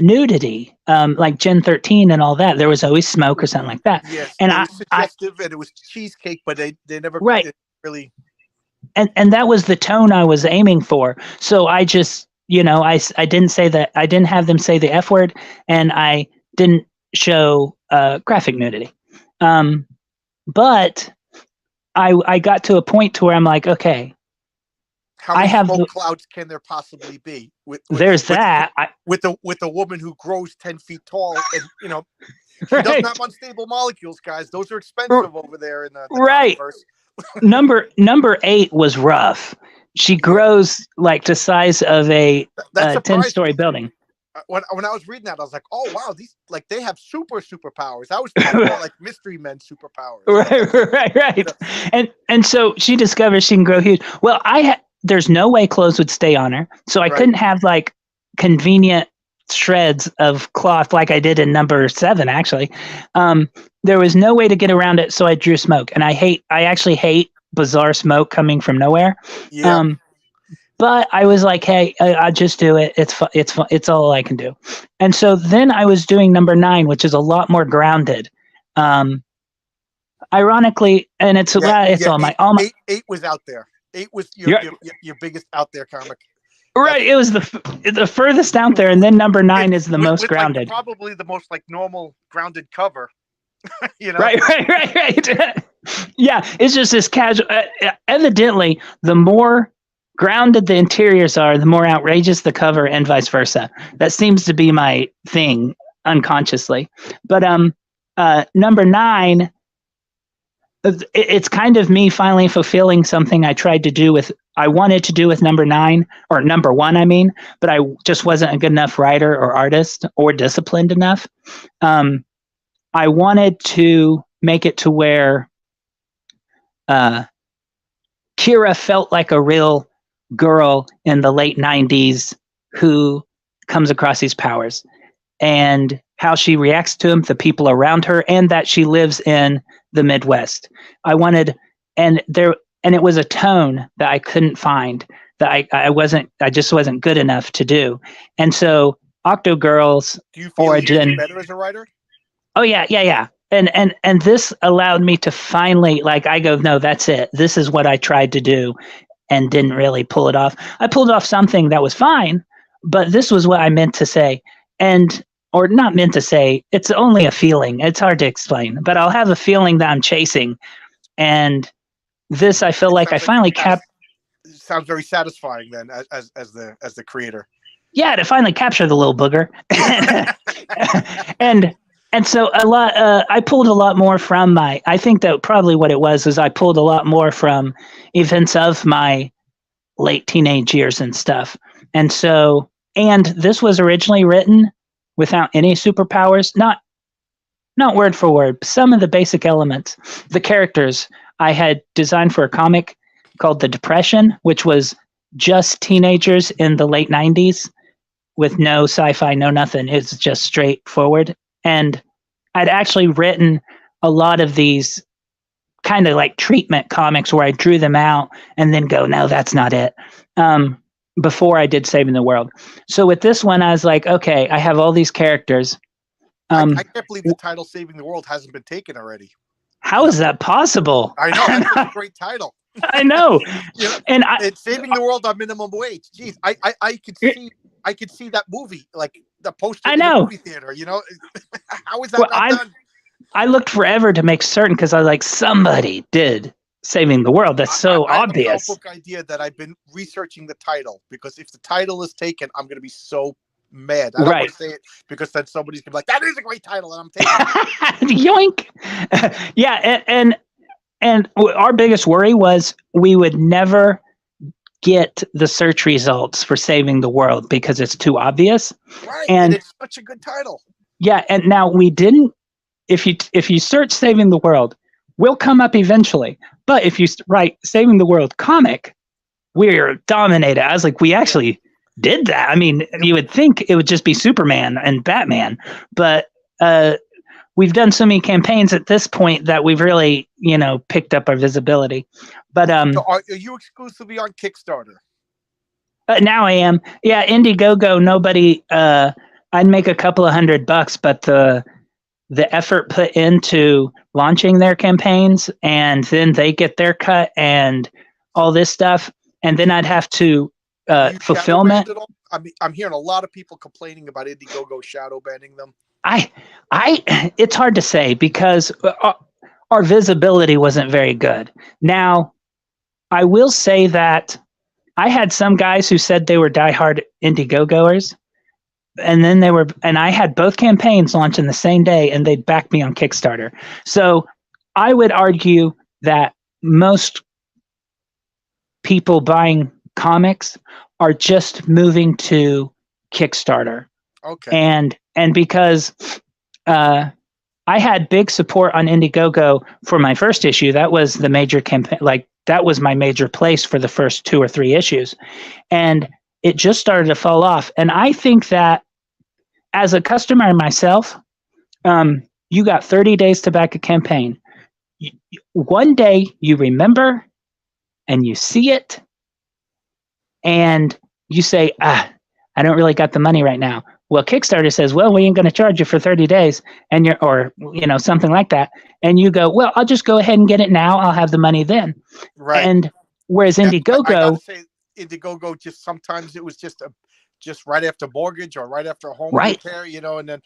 nudity, like Gen 13 and all that. There was always smoke or something like that. Yes, and it was suggestive and it was cheesecake, but they never really. And that was the tone I was aiming for. So I just, I didn't say that. I didn't have them say the F word, and I didn't show graphic nudity. But I got to a point to where I'm like, okay, how many smoke clouds can there possibly be? With a woman who grows 10 feet tall, and she doesn't have unstable molecules, guys. Those are expensive over there in the universe. Number 8 was rough. She grows like the size of a 10-story building. When I was reading that, I was like, "Oh wow, these they have superpowers." I was thinking more like Mystery Men superpowers. Right. And so she discovers she can grow huge. Well, there's no way clothes would stay on her, so I couldn't have like convenient shreds of cloth like I did in number 7. Actually, there was no way to get around it, so I drew smoke, and I actually hate bizarre smoke coming from nowhere. Yeah. But I was like, hey, I just do it. It's all I can do. And so then I was doing number 9, which is a lot more grounded. Ironically, and it's all my 8 was out there. 8 was your biggest out there comic. Right. It was the furthest out there, and then number 9 is the most grounded. Like, probably the most like normal grounded cover. Right. Yeah, it's just this casual. Evidently, the more grounded the interiors are, the more outrageous the cover, and vice versa. That seems to be my thing unconsciously. But number 9, it's kind of me finally fulfilling something I wanted to do with number 9 or number 1, I mean, but I just wasn't a good enough writer or artist or disciplined enough. I wanted to make it to where Kira felt like a real girl in the late 90s who comes across these powers, and how she reacts to them, the people around her, and that she lives in the Midwest. I wanted, and it was a tone that I couldn't find, that I just wasn't good enough to do. And so Octogirl's Do you feel origin. you're better as a writer? Oh yeah. And this allowed me to finally, like, I go, no, that's it. This is what I tried to do and didn't really pull it off. I pulled off something that was fine, but this was what I meant to say. Or not meant to say, it's only a feeling. It's hard to explain, but I'll have a feeling that I'm chasing. And this, I feel like I finally kept. Sounds very satisfying then, as the creator. Yeah, to finally capture the little booger. and so a lot. I pulled a lot more from I think that probably what it was is I pulled a lot more from events of my late teenage years and stuff. And this was originally written without any superpowers, not word for word, but some of the basic elements. The characters I had designed for a comic called The Depression, which was just teenagers in the late 90s with no sci-fi, no nothing. It's just straightforward. And I'd actually written a lot of these kind of like treatment comics where I drew them out and then go, no, that's not it. Before I did Saving the World. So with this one, I was like, okay, I have all these characters. I can't believe the title Saving the World hasn't been taken already. How is that possible? I know, that's a great title. I know. And it's Saving the World on minimum wage. Jeez, I could see that movie, like the poster in the movie theater, How is that not done? I looked forever to make certain, because I was like, somebody did Saving the World. That's so obvious. I have a notebook idea that I've been researching the title, because if the title is taken, I'm going to be so mad. I don't want to say it, because then somebody's going to be like, that is a great title, and I'm taking it. Yoink. Yeah, and our biggest worry was we would never get the search results for Saving the World because it's too obvious. Right, and it's such a good title. Yeah, and now we didn't. If you search Saving the World, we'll come up eventually. But if you write Saving the World comic, we're dominated. I was like, we actually did that. I mean, you would think it would just be Superman and Batman, but we've done so many campaigns at this point that we've really, picked up our visibility. But so are you exclusively on Kickstarter? Now I am. Yeah, Indiegogo. Nobody. I'd make a couple of $100, but the effort put into launching their campaigns, and then they get their cut and all this stuff, and then I'd have to fulfillment. I'm hearing a lot of people complaining about Indiegogo shadow banning them. It's hard to say, because our visibility wasn't very good. Now, I will say that I had some guys who said they were diehard Indiegogoers, and then I had both campaigns launching the same day, and they'd back me on Kickstarter. So I would argue that most people buying comics are just moving to Kickstarter. Okay. And because I had big support on Indiegogo for my first issue, that was the major campaign. Like, that was my major place for the first 2 or 3 issues. And it just started to fall off. And I think that as a customer myself, you got 30 days to back a campaign. One day you remember and you see it and you say, I don't really got the money right now. Well, Kickstarter says, well, we ain't going to charge you for 30 days and something like that. And you go, well, I'll just go ahead and get it now. I'll have the money then. Right. And whereas Indiegogo, I gotta say, Indiegogo, just sometimes it was just right after mortgage or right after a home repair, and then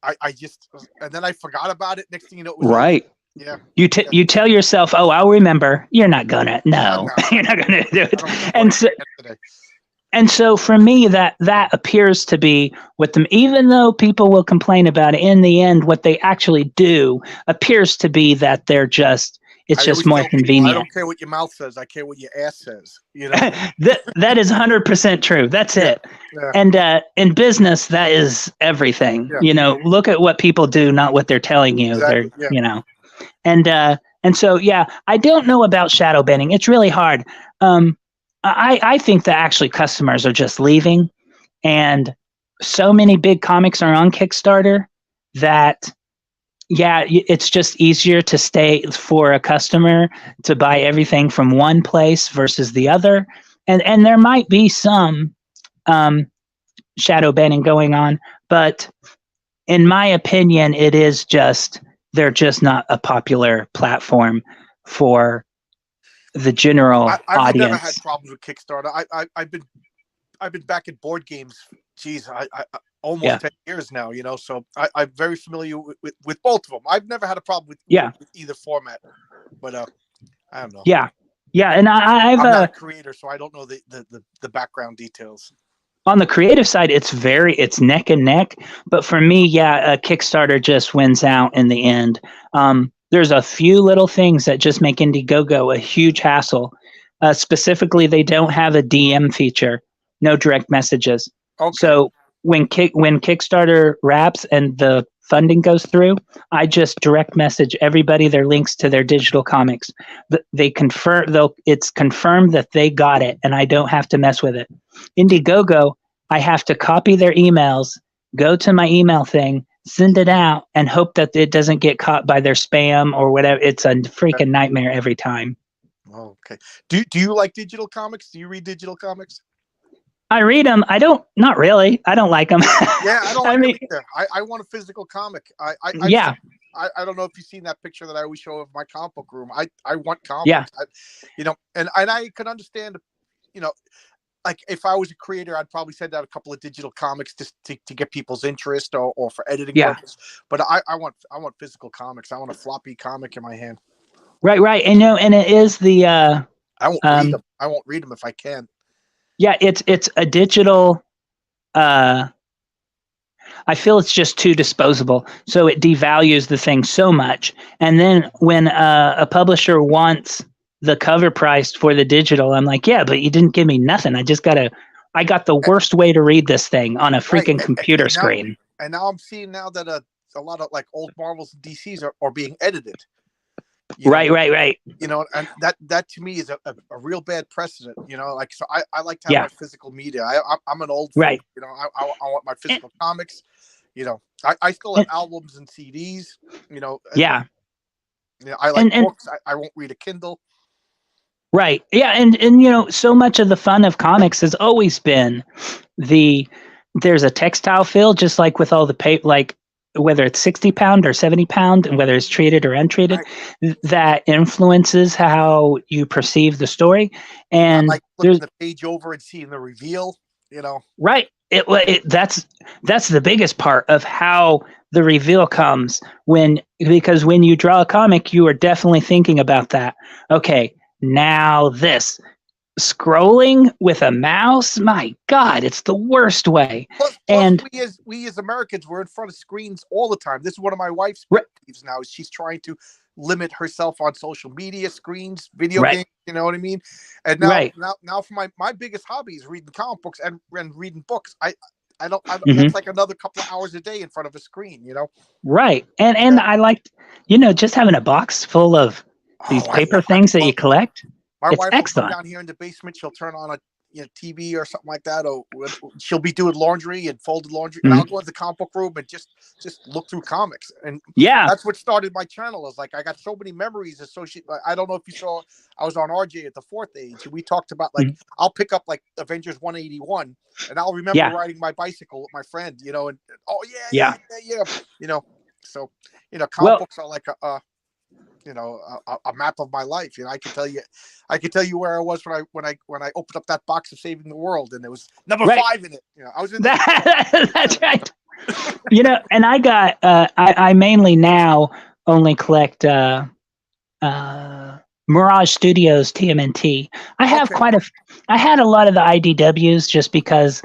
and then I forgot about it. Next thing you know, it was right. Yeah. You tell yourself, oh, I'll remember. You're not gonna. No. You're not gonna do it. And so for me, that appears to be what them. Even though people will complain about it, in the end, what they actually do appears to be that they're just It's I just always more tell people, I convenient. don't care what your mouth says. I care what your ass says. You know? That is 100% true. That's Yeah. it. Yeah. And in business, that is everything. Yeah. You know, look at what people do, not what they're telling you. Exactly. They're, Yeah. you know, and so yeah, I don't know about shadow banning. It's really hard. I think that actually customers are just leaving, and so many big comics are on Kickstarter that yeah, it's just easier to stay for a customer to buy everything from one place versus the other, and there might be some um, shadow banning going on, but in my opinion, it is just they're just not a popular platform for the general I've never had audience. problems with Kickstarter. I've been back at board games. Geez, I almost Yeah, 10 years now. You know, so I'm very familiar with both of them. I've never had a problem yeah, with either format. But I don't know. yeah, yeah. And I've I'm not a creator, so I don't know the background details. on the creative side, it's neck and neck. But for me, yeah, Kickstarter just wins out in the end. There's a few little things that just make Indiegogo a huge hassle. Specifically, they don't have a DM feature, no direct messages. Okay. So when Kickstarter wraps and the funding goes through, I just direct message everybody their links to their digital comics. They confirm though it's confirmed that they got it, and I don't have to mess with it. Indiegogo, I have to copy their emails, go to my email thing, send it out, and hope that it doesn't get caught by their spam or whatever. It's a freaking nightmare every time. Okay. Do you like digital comics? Do you read digital comics? I read them. Not really. I don't like them. Yeah, I don't I like mean, them either. I want a physical comic. yeah, I don't know if you've seen that picture that I always show of my comic book room. I want yeah, comics. You know, and I can understand, you know, like if I was a creator, I'd probably send out a couple of digital comics just to get people's interest or for editing yeah. purpose. But I want physical comics. I want a floppy comic in my hand. Right. And and it is the I won't read them. I won't read them if I can. yeah, it's a digital I feel it's just too disposable. So it devalues the thing so much. And then when a publisher wants the cover price for the digital, I'm like, yeah, but you didn't give me nothing. I got the worst way to read this thing on a freaking computer screen. And now I'm seeing now that a lot of like old Marvels and DCs are being edited. Right. You know, and that to me is a real bad precedent. You know, like so I like to have my physical media. I'm an old right. You know, I want my physical comics. You know, I still have albums and CDs. You know, yeah. You know, I like books. I won't read a Kindle. Right. Yeah, and you know, so much of the fun of comics has always been there's a textile feel, just like with all the paper, like whether it's 60-pound or 70-pound, and whether it's treated or untreated, that influences how you perceive the story. And I like flipping the page over and seeing the reveal. You know, right. That's the biggest part of how the reveal comes because when you draw a comic, you are definitely thinking about that. Okay, now this scrolling with a mouse, my God, it's the worst way. Plus and we as Americans, we're in front of screens all the time. This is one of my wife's pet peeves now. Is she's trying to limit herself on social media, screens, video games. You know what I mean? And now for my biggest hobby is reading comic books and reading books. I don't that's like another couple of hours a day in front of a screen. You know? Right. And I like, you know, just having a box full of these paper things that you collect. My wife will excellent. come down here in the basement. She'll turn on a TV or something like that, or she'll be doing laundry and folded laundry, and I'll go into the comic book room and just look through comics. And that's what started my channel. Is like I got so many memories associated. I don't know if you saw, I was on RJ at the Fourth Age, and we talked about like I'll pick up like Avengers 181, and I'll remember riding my bicycle with my friend, you know, and yeah, you know, so you know, comic books are like you know, a map of my life. You know, I can tell you where I was when I opened up that box of Saving the World, and there was number 5 in it. You know, I was in that's right. You know, and I got I mainly now only collect Mirage Studios TMNT. I have I had a lot of the IDWs just because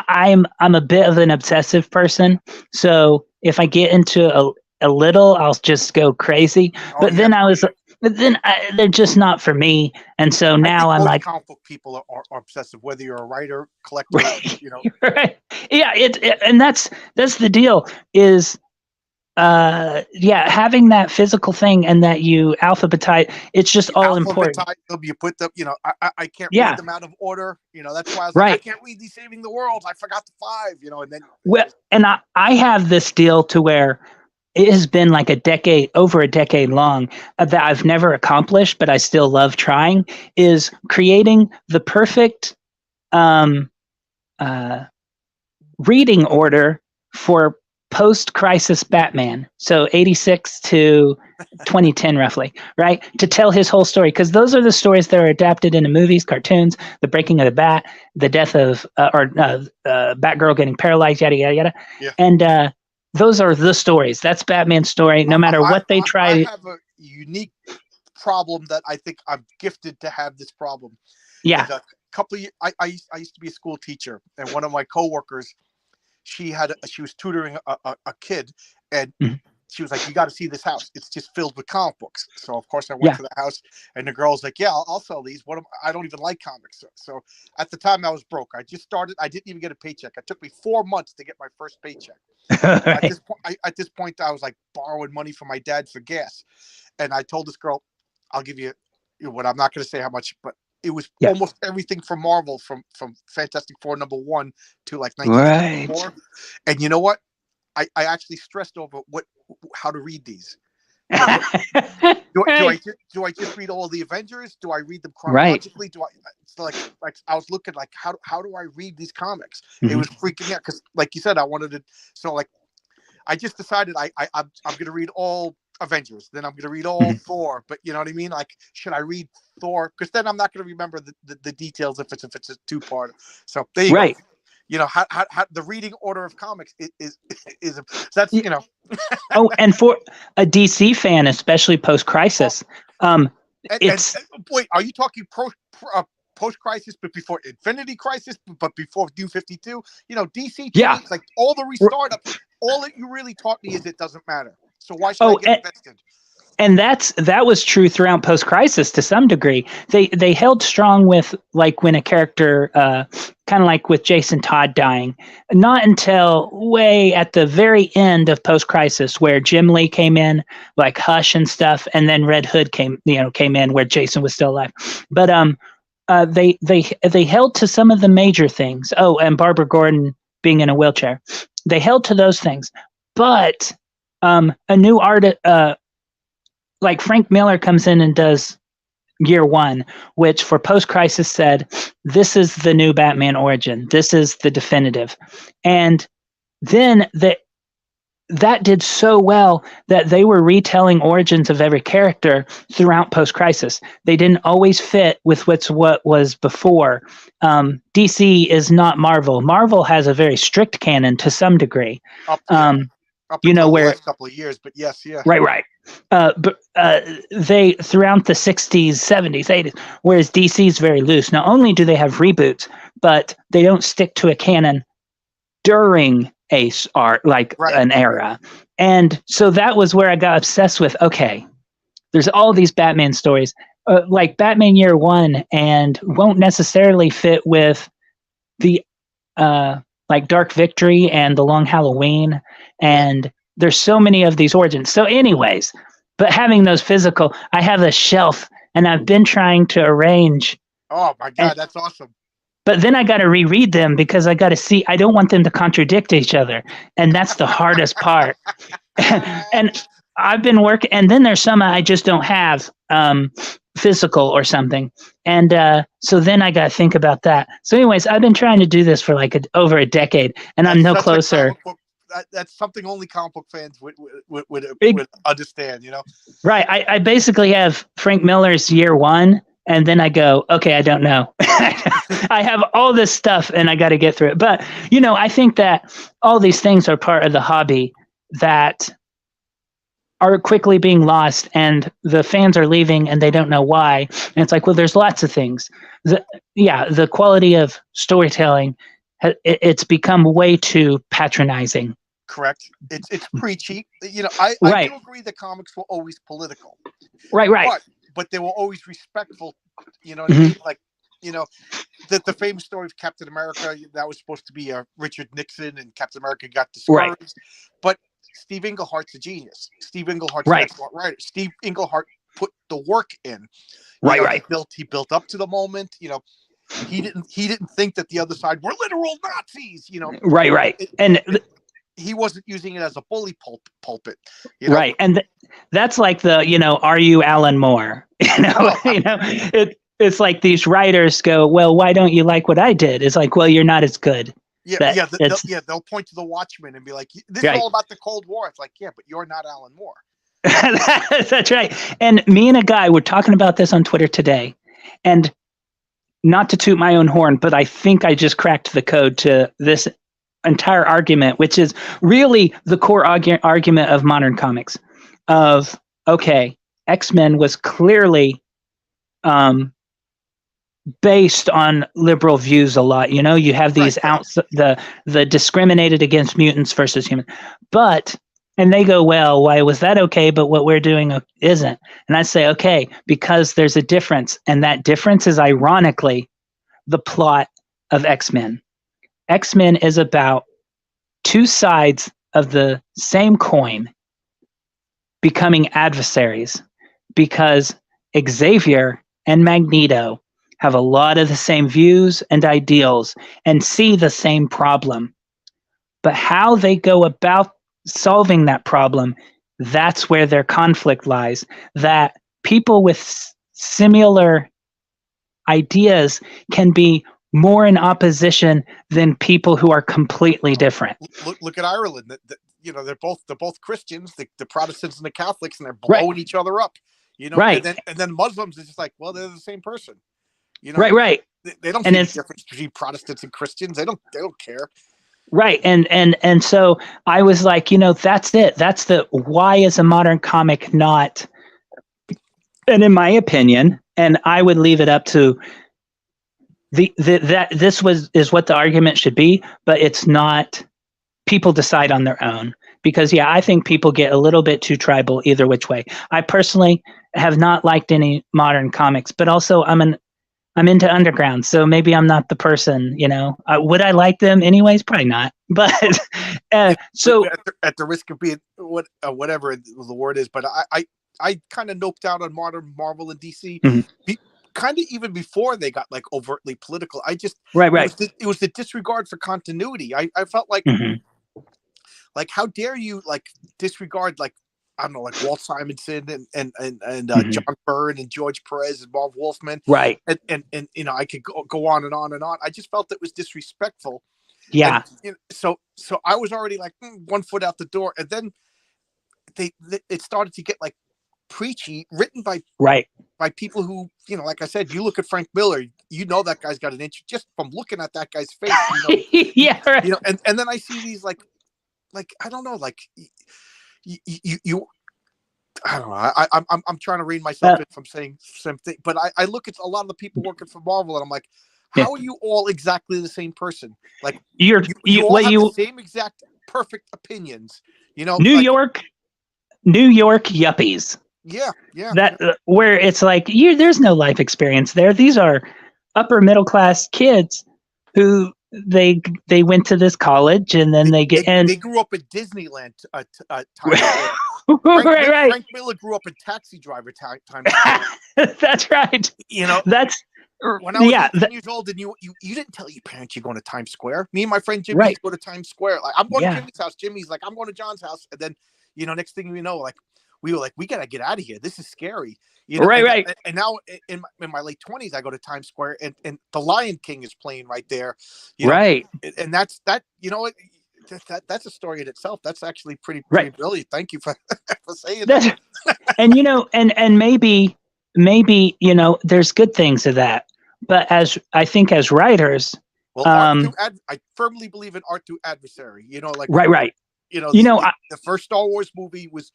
I'm a bit of an obsessive person. So if I get into a little, I'll just go crazy. But then I was but then they're just not for me. And so I think now I'm most like, comic book people are obsessive, whether you're a writer, collector, you know. right. Yeah, and that's the deal is yeah, having that physical thing and that you alphabetize, it's just You all important. alphabetize them, you put them, you know, I can't read Yeah, them out of order. You know, that's why I was like, I right. can't read these Saving the World. I forgot the five, you know, and then it Well, just, and I have this deal to where it has been like a decade, over a decade long, that I've never accomplished, but I still love trying, is creating the perfect um, uh, reading order for post-crisis Batman. So 86 to 2010 roughly, right? To tell his whole story, because those are the stories that are adapted into movies, cartoons, the breaking of the bat, the death of Batgirl getting paralyzed, yada yada yada. yeah. And those are the stories. That's Batman's story, no matter what they I try. have a unique problem that I think I'm gifted to have this problem. Yeah. Is a couple of years, I used to be a school teacher, and one of my coworkers, she was tutoring a kid, and Mhm. she was like, "You got to see this house. It's just filled with comic books." So of course I went Yeah. to the house, and the girl's like, "Yeah, I'll sell these. I don't even like comics." So at the time I was broke. I just started. I didn't even get a paycheck. It took me 4 months to get my first paycheck. Right. At this point, I was like borrowing money from my dad for gas, and I told this girl, "I'll give you, what I'm not going to say how much, but it was Yeah. almost everything from Marvel, from Fantastic Four #1 to like Right. 1964." And you know what? I actually stressed over how to read these. You know, Right. do I just read all the Avengers? Do I read them Right. chronologically? Do I? It's like I was looking like how do I read these comics? It Mhm. was freaking out because, like you said, I wanted to. So like I just decided I'm going to read all Avengers. Then I'm going to read all Mhm. Thor. But you know what I mean? Like, should I read Thor? Because then I'm not going to remember the details if it's a two-part. So there you go. Right. You know how the reading order of comics is that's, Yeah. you know. Oh, and for a DC fan, especially post-crisis, um, it's Wait, are you talking post crisis, but before Infinity Crisis, but before New 52? You know, DC to yeah. me, like all the restart up. All that you really taught me is it doesn't matter. So why should I Oh, get invested? and that was true throughout post-crisis to some degree. They held strong with like when a character, kind of like with Jason Todd dying, not until way at the very end of post-crisis where Jim Lee came in, like Hush and stuff, and then Red Hood came in where Jason was still alive. But they held to some of the major things. Oh, and Barbara Gordon being in a wheelchair, they held to those things. But a new artist, like Frank Miller, comes in and does Year One, which for Post Crisis said, "This is the new Batman origin. This is the definitive," and then that did so well that they were retelling origins of every character throughout Post-Crisis. They didn't always fit with what was before. DC is not Marvel. Marvel has a very strict canon to some degree. Up, yeah, up You know until the where last couple of years, but yes, yeah. right. But they throughout the 60s, 70s, 80s, whereas DC is very loose. Not only do they have reboots, but they don't stick to a canon during Ace art, like Right. an era. And so that was where I got obsessed with, okay, there's all these Batman stories, like Batman Year One, and won't necessarily fit with the like Dark Victory and the Long Halloween. And there's so many of these origins. So anyways, but having those physical, I have a shelf and I've been trying to arrange. Oh my God, that's awesome. But then I got to reread them because I got to see, I don't want them to contradict each other. And that's the hardest part. And I've been working, and then there's some I just don't have physical or something. And so then I got to think about that. So anyways, I've been trying to do this for like over a decade, and I'm no closer. That's something only comic book fans would understand, you know? Right. I basically have Frank Miller's Year One, and then I go, okay, I don't know. I have all this stuff and I got to get through it. But, you know, I think that all these things are part of the hobby that are quickly being lost, and the fans are leaving and they don't know why. And it's like, well, there's lots of things. The quality of storytelling, it's become way too patronizing. Correct. It's preachy. You know, I Right. do agree that comics were always political, Right. but they were always respectful. You know what I mean? Like, you know, the famous story of Captain America, that was supposed to be Richard Nixon, and Captain America got Right. discouraged. But Steve Englehart's a genius. Steve Englehart's an Right. excellent writer. Steve Englehart put the work in. Right. You know, Right. he built up to the moment. You know, he didn't think that the other side were literal Nazis. You know, Right. And he wasn't using it as a bully pulpit. You know? right. And that's like the, you know, are you Alan Moore? You know, you know, it's like these writers go, well, why don't you like what I did? It's like, well, you're not as good. Yeah, they'll point to the Watchmen and be like, this is all about the Cold War. It's like, yeah, but you're not Alan Moore. That's right. And me and a guy were talking about this on Twitter today, and not to toot my own horn, but I think I just cracked the code to this entire argument, which is really the core argument of modern comics. Of, okay, X-Men was clearly based on liberal views a lot. You know, you have these the discriminated against mutants versus human, and they go, well, why was that okay, but what we're doing isn't? And I say, okay, because there's a difference, and that difference is ironically the plot of X-Men. X-Men is about two sides of the same coin becoming adversaries, because Xavier and Magneto have a lot of the same views and ideals and see the same problem. But how they go about solving that problem, that's where their conflict lies. That people with similar ideas can be more in opposition than people who are completely different. Look at Ireland. You know, they're both Christians, the Protestants and the Catholics, and they're blowing each other up. You know, and then Muslims is just like, well, they're the same person. You know, right. They don't see the difference between Protestants and Christians. They don't care. Right. And so I was like, you know, that's it. That's the why is a modern comic not, and in my opinion, and I would leave it up to that this is what the argument should be, but it's not. People decide on their own, because I think people get a little bit too tribal either which way. I personally have not liked any modern comics, but also I'm into underground, so maybe I'm not the person, you know. Would I like them anyways? Probably not. But so at the risk of being whatever the word is, but I kind of noped out on modern Marvel and DC. Mm-hmm. Kind of even before they got like overtly political. I just it was the disregard for continuity. I felt like like, how dare you like disregard, like, I don't know, like Walt Simonson and John Byrne and George Perez and Marv Wolfman. Right. And you know, I could go on and on and on. I just felt it was disrespectful. Yeah. And, you know, so I was already like 1 foot out the door. And then it started to get like preachy, written by people who, you know, like I said, you look at Frank Miller, you know, that guy's got an inch just from looking at that guy's face. You know, right. You know, and then I see these like I don't know, like you I don't know. I'm trying to rein myself in from saying something, but I look at a lot of the people working for Marvel, and I'm like, how are you all exactly the same person? Like you all have the same exact perfect opinions. You know, New York yuppies. Yeah. That where it's like there's no life experience there. These are upper middle class kids who they went to this college, and then they grew up at Disneyland. Frank Miller grew up in Taxi Driver time. That's right. You know, that's when I was 18 years old, and you didn't tell your parents you're going to Times Square. Me and my friend Jimmy go to Times Square. Like, I'm going to Jimmy's house. Jimmy's like, I'm going to John's house, and then, you know, next thing we know, like, we were like, we got to get out of here. This is scary. You know, right. And now in my late 20s, I go to Times Square, and The Lion King is playing right there. You know, and that's that. You know, that's a story in itself. That's actually pretty brilliant. Thank you for saying that. And you know, and maybe you know, there's good things to that. But as I think as writers, I firmly believe in art through adversary. You know, like right. You know, the first Star Wars movie was.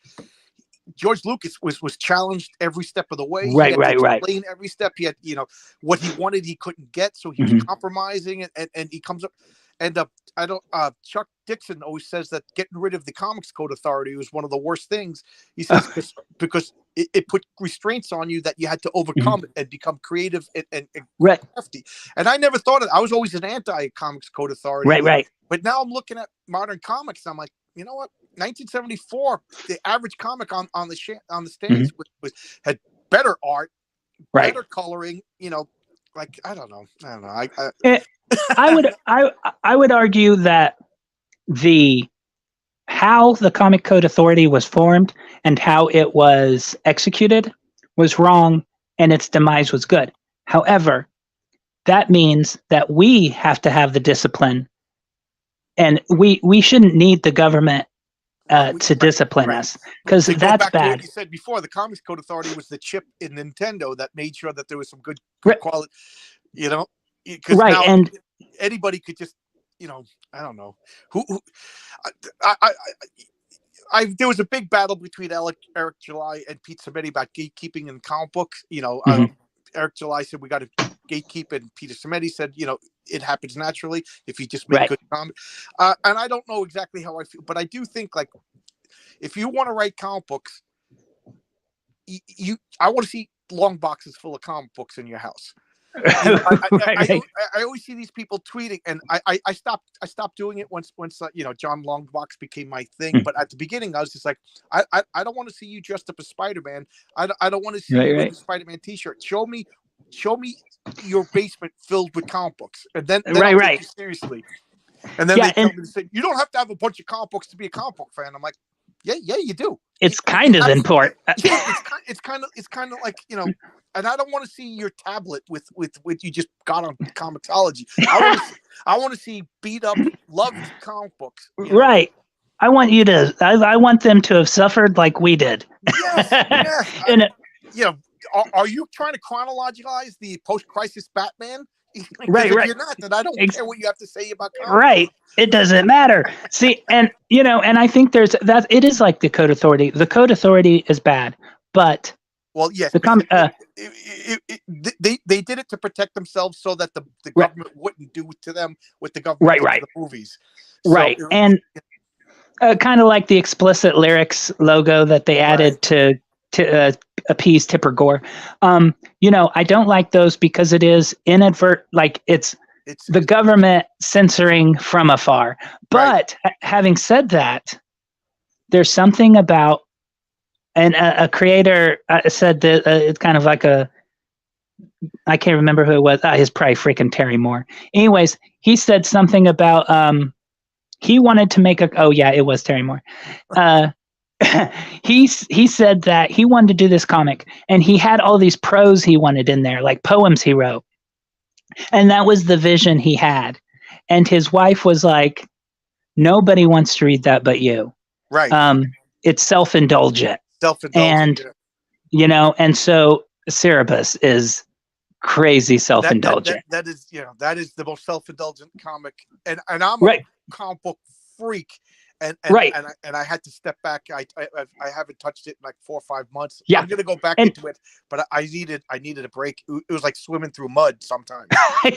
George Lucas was challenged every step of the way. Right. Explain every step. He had, you know, what he wanted he couldn't get, so he was compromising, and he comes up, And I don't. Chuck Dixon always says that getting rid of the Comics Code Authority was one of the worst things. He says because it put restraints on you that you had to overcome and become creative and Right. crafty. And I never thought of it. I was always an anti-Comics Code Authority. Right. Right. But now I'm looking at modern comics. I'm like, you know what? 1974, the average comic on the stands had better art, Right. better coloring. You know, like I don't know. I would argue that how the Comic Code Authority was formed and how it was executed was wrong, and its demise was good. However, that means that we have to have the discipline, and we shouldn't need the government to discipline us, because that's bad. What you said before, the Comics Code Authority was the chip in Nintendo that made sure that there was some good quality, you know, right. And anybody could just, you know, I don't know who there was a big battle between Eric July and Pete Samedi about gatekeeping in comic books. You know, Eric July said we got to gatekeep, and Peter Samedi said, you know, it happens naturally if you just make good comic. And I don't know exactly how I feel, but I do think, like, if you want to write comic books, I want to see long boxes full of comic books in your house. You know, I always see these people tweeting, and I stopped doing it once you know, John Longbox became my thing. But at the beginning, I was just like, I don't want to see you dressed up as Spider-Man. I don't want to see you with a Spider-Man T-shirt. Show me your basement filled with comic books, and then I'll take you seriously. And then they tell me to say, you don't have to have a bunch of comic books to be a comic book fan. I'm like, yeah, you do. It's kind of important. It's kind of like, you know. And I don't want to see your tablet with you just got on Comixology. I want to see beat up, loved comic books. You know? Right. I want you to. I want them to have suffered like we did. Yes. You know, are you trying to chronologize the post-crisis Batman? Right. If you're not, then I don't care what you have to say about comics. Right. It doesn't matter. See, and you know, and I think there's that. It is like the Code Authority. The Code Authority is bad, but. Well, yes, they did it to protect themselves so that the government wouldn't do to them what the government did to the movies. So and kind of like the explicit lyrics logo that they added to appease Tipper Gore. You know, I don't like those because it is inadvertent, like it's the government censoring from afar. But having said that, there's something about. And a creator said that it's kind of like I can't remember who it was. It's probably freaking Terry Moore. Anyways, he said something about he wanted to make it was Terry Moore. He said that he wanted to do this comic, and he had all these prose he wanted in there, like poems he wrote, and that was the vision he had. And his wife was like, "Nobody wants to read that but you." Right. It's self-indulgent. And you know, and so Cerebus is crazy self-indulgent. That is, you know, that is the most self-indulgent comic, and I'm a comic book freak, and I had to step back. I haven't touched it in like 4 or 5 months. I'm gonna go back into it, but I needed a break. It was like swimming through mud sometimes.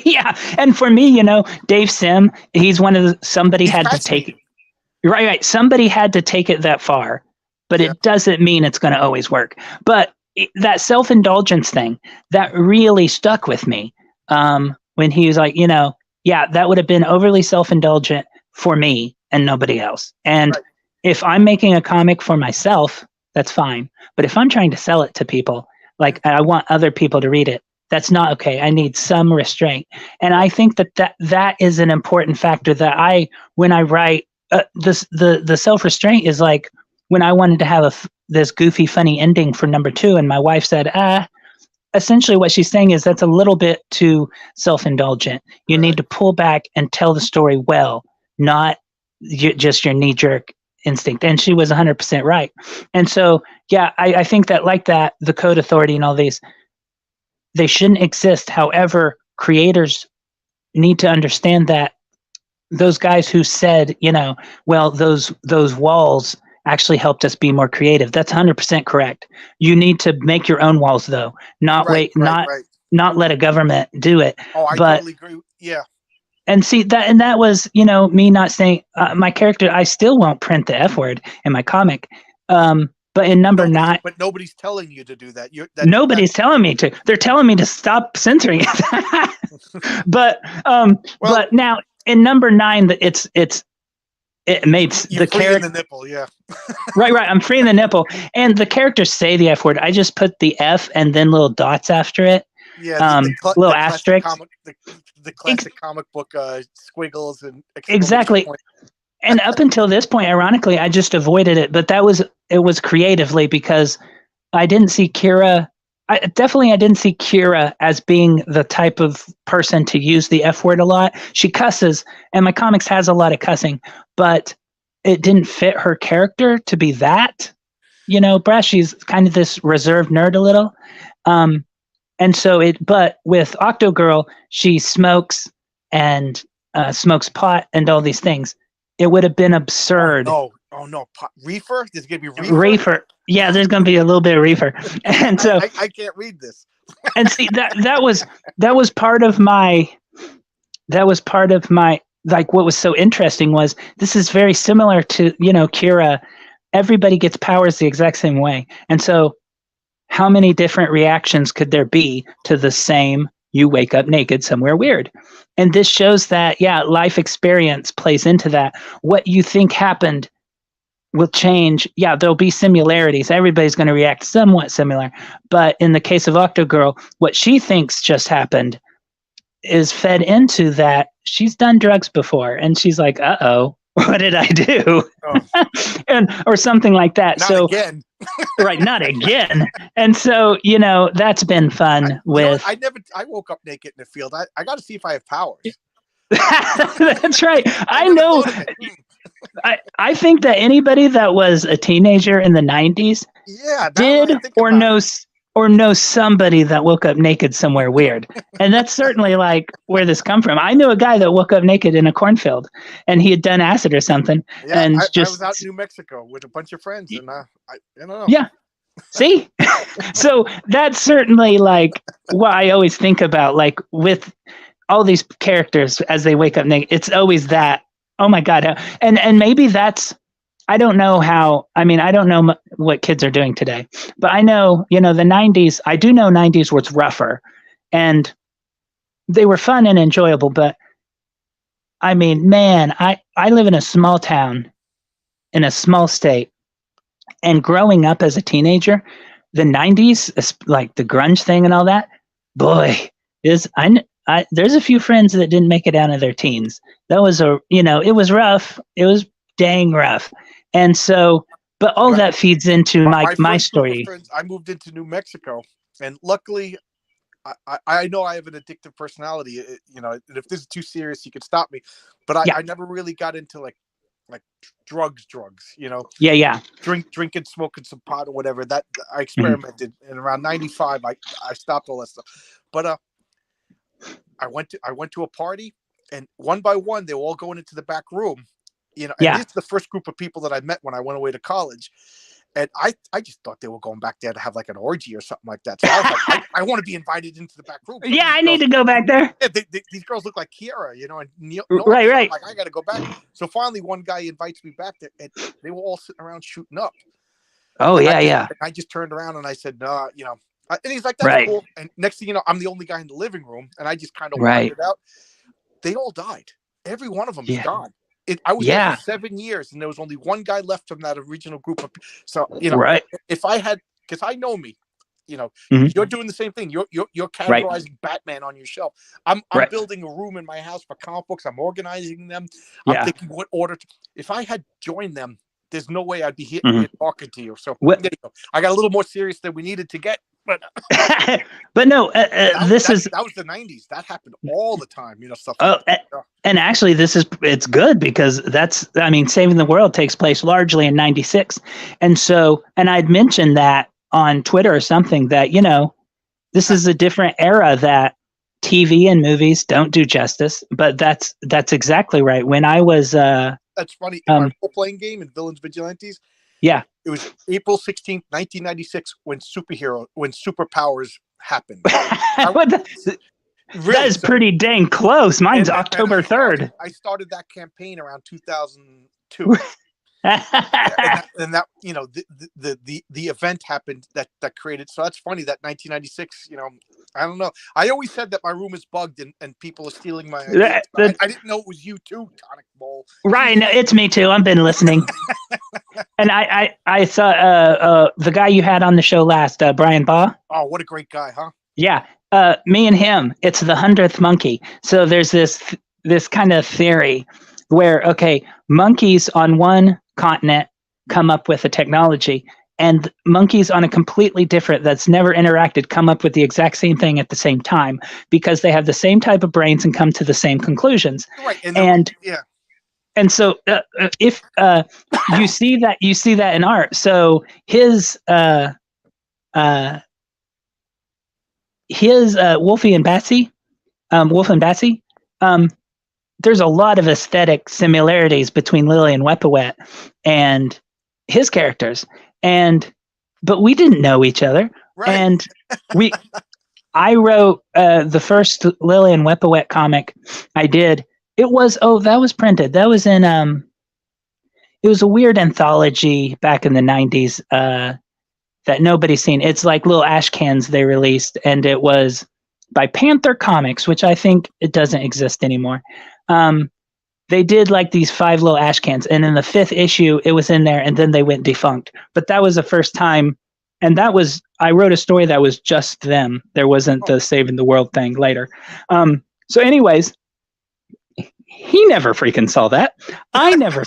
Yeah, and for me, you know, Dave Sim, he's one of somebody had to take it. Right. Somebody had to take it that far. But it doesn't mean it's going to always work. But that self-indulgence thing, that really stuck with me when he was like, you know, that would have been overly self-indulgent for me and nobody else. And if I'm making a comic for myself, that's fine. But if I'm trying to sell it to people, like I want other people to read it, that's not okay. I need some restraint. And I think that is an important factor that when I write, the self-restraint is like, when I wanted to have this goofy, funny ending for number 2, and my wife said, essentially what she's saying is that's a little bit too self-indulgent. You need to pull back and tell the story well, not just your knee-jerk instinct. And she was 100% right. And so, I think that like that, the Code Authority and all these, they shouldn't exist. However, creators need to understand that those guys who said, you know, well, those walls actually helped us be more creative. That's 100% correct. You need to make your own walls, though. Not let a government do it. Oh, I totally agree. Yeah. and see that, and that was, me not saying my character. I still won't print the F word in my comic. But in number 9, but nobody's telling you to do that. Nobody's telling me to. They're telling me to stop censoring it. but but now in number 9, it made the character the nipple, yeah. right. I'm freeing the nipple, and the characters say the F word. I just put the F and then little dots after it. Yeah, little asterisks. The classic comic book squiggles and exactly. And up until this point, ironically, I just avoided it. But it was creatively, because I didn't see Kira. I didn't see Kira as being the type of person to use the F word a lot. She cusses, and my comics has a lot of cussing, but it didn't fit her character to be that. Brash, she's kind of this reserved nerd a little. And so but with Octogirl, she smokes and smokes pot and all these things. It would have been absurd. Oh no. Reefer? There's going to be reefer? Reefer. Yeah, there's going to be a little bit of reefer. And so I can't read this. And see, that was part of my like, what was so interesting was this is very similar to, Kira. Everybody gets powers the exact same way. And so how many different reactions could there be to the same you wake up naked somewhere weird? And this shows that, life experience plays into that. What you think happened will change. Yeah, there'll be similarities. Everybody's going to react somewhat similar. But in the case of Octogirl, what she thinks just happened is fed into that. She's done drugs before, and she's like, uh-oh, what did I do? Oh. or something like that. Not again. Right, not again. And so, that's been fun I woke up naked in the field. I got to see if I have powers. That's right. I know. I think that anybody that was a teenager in the 90s did or knows somebody that woke up naked somewhere weird. And that's certainly like where this come from. I knew a guy that woke up naked in a cornfield, and he had done acid or something. Yeah, and I was out in New Mexico with a bunch of friends, and I don't know. Yeah. See? So that's certainly like what I always think about, like with all these characters as they wake up naked. It's always that, oh my God. And maybe that's, I don't know what kids are doing today, but I know, the 90s, I do know 90s was rougher, and they were fun and enjoyable. But I mean, man, I live in a small town in a small state, and growing up as a teenager, the 90s, like the grunge thing and all that, boy, there's a few friends that didn't make it out of their teens. That was it was rough. It was dang rough. And so, but all that feeds into my story. Friends, I moved into New Mexico, and luckily, I know I have an addictive personality. And if this is too serious, you can stop me. But I never really got into like drugs. Yeah. Drinking, smoking some pot or whatever. That I experimented, and around 95, I stopped all that stuff. But I went to a party, and one by one, they were all going into the back room. And it's the first group of people that I met when I went away to college. And I just thought they were going back there to have like an orgy or something like that. So I was like, I want to be invited into the back room. Yeah, I need to go back there. Yeah, these girls look like Kiara, and Neil. Right. I'm like, I got to go back. So finally, one guy invites me back there, and they were all sitting around shooting up. Oh, and yeah. I just turned around and I said, no, and he's like, that's cool. And next thing you know, I'm the only guy in the living room, and I just kind of wandered out. They all died. Every one of them is gone. I was there for 7 years, and there was only one guy left from that original group of. So if I had, because I know me, you're doing the same thing. You're categorizing Batman on your shelf. I'm building a room in my house for comic books. I'm organizing them. I'm thinking what order. If I had joined them, there's no way I'd be here talking to you. So there you go. I got a little more serious than we needed to get. But but no, that was the 90s. That happened all the time, stuff. And actually, it's good, because Saving the World takes place largely in 96. And so, and I'd mentioned that on Twitter or something, that, this is a different era that TV and movies don't do justice, but that's exactly right. When I was, that's funny. In our role-playing game in Villains Vigilantes, it was April 16th, 1996, when superpowers happened. That is pretty dang close. Mine's October 3rd. I started that campaign around 2002. And that the event happened that created. So that's funny that 1996. I don't know. I always said that my room is bugged and people are stealing my ideas. I didn't know it was you too, Tonicmole. Right, no, it's me too. I've been listening. And I saw the guy you had on the show last, Brian Baugh. Oh, what a great guy, huh? Yeah, me and him. It's the 100th monkey. So there's this kind of theory where monkeys on one continent come up with a technology, and monkeys on a completely different that's never interacted come up with the exact same thing at the same time because they have the same type of brains and come to the same conclusions. Right, and so if you see that in art, so his Wolfie and Batsy, Wolf and Batsy, there's a lot of aesthetic similarities between Lily and Wepawet and his characters, but we didn't know each other, right. And I wrote the first Lily and Wepawet comic I did. It was that was printed. That was in it was a weird anthology back in the 90s that nobody's seen. It's like little ash cans they released, and it was by Panther Comics, which I think it doesn't exist anymore. They did like these 5 little ash cans, and in the 5th issue, it was in there, and then they went defunct. But that was the first time, and I wrote a story that was just them. There wasn't the saving the world thing later. So anyways, he never freaking saw that. I never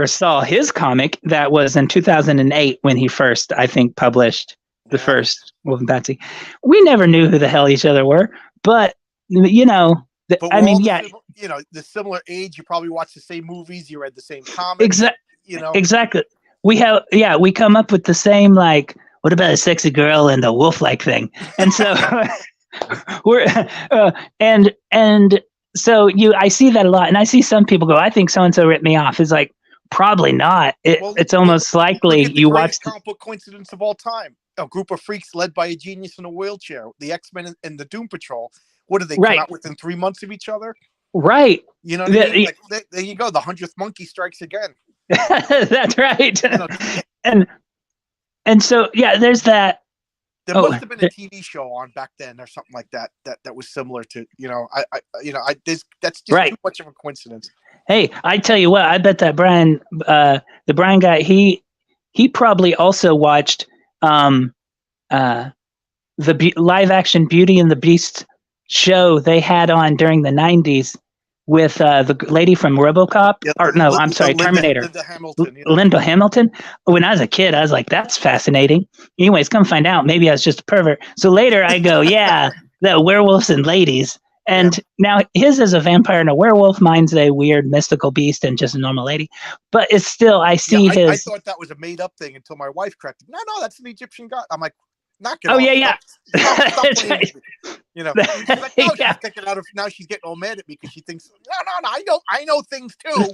saw his comic that was in 2008 when he first, I think, published the first Wolf and Patsy. We never knew who the hell each other were, but the similar age. You probably watched the same movies. You read the same comics. Exactly. We come up with the same, like, what about a sexy girl and a wolf-like thing? And so we're so I see that a lot, and I see some people go, I think so-and-so ripped me off. It's like, probably not. It's almost likely you watched the comic book coincidence of all time. A group of freaks led by a genius in a wheelchair. The X-Men and the Doom Patrol. What did they come out within 3 months of each other? Right. You know what I mean? There you go. The 100th monkey strikes again. That's right. And so, yeah, there's that. There must have been a TV show on back then or something like that was similar to, that's just too much of a coincidence. Hey, I tell you what, I bet that Brian, the Brian guy, he probably also watched the live action Beauty and the Beast show they had on during the 90s with the lady from RoboCop. Terminator. Linda Hamilton. When I was a kid, I was like, that's fascinating. Anyways, come find out. Maybe I was just a pervert. So later I go, yeah, the werewolves and ladies. And now his is a vampire and a werewolf. Mine's a weird mystical beast and just a normal lady. But it's still, I see his. I thought that was a made up thing until my wife corrected. No, that's an Egyptian god. I'm like, knock it off. Yeah. Stop That's right. She's like, no, she's kicking out of. Now she's getting all mad at me because she thinks, no, I know things too.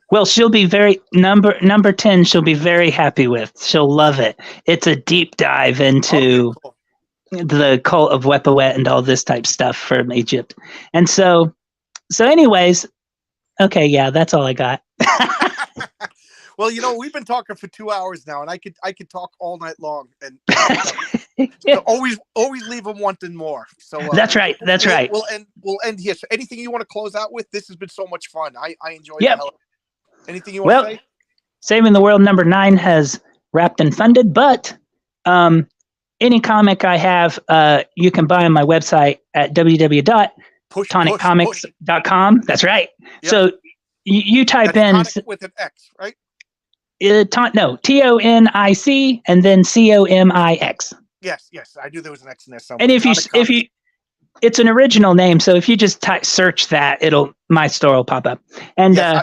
Well, she'll be very number 10. She'll be very happy with. She'll love it. It's a deep dive into the cult of Wepawet and all this type stuff from Egypt. And so anyways, that's all I got. Well, we've been talking for 2 hours now, and I could talk all night long, and so always leave them wanting more. So that's right. We'll end here. So anything you want to close out with? This has been so much fun. I enjoyed it. Anything you want to say? Saving the World number 9 has wrapped and funded, but any comic I have, you can buy on my website at www.toniccomix.com. That's right. Yep. So you type That's in with an X, right? Tonic and then Comix. Yes, I knew there was an X in there somewhere. And if you, it's an original name, so if you just search that, my store will pop up. And I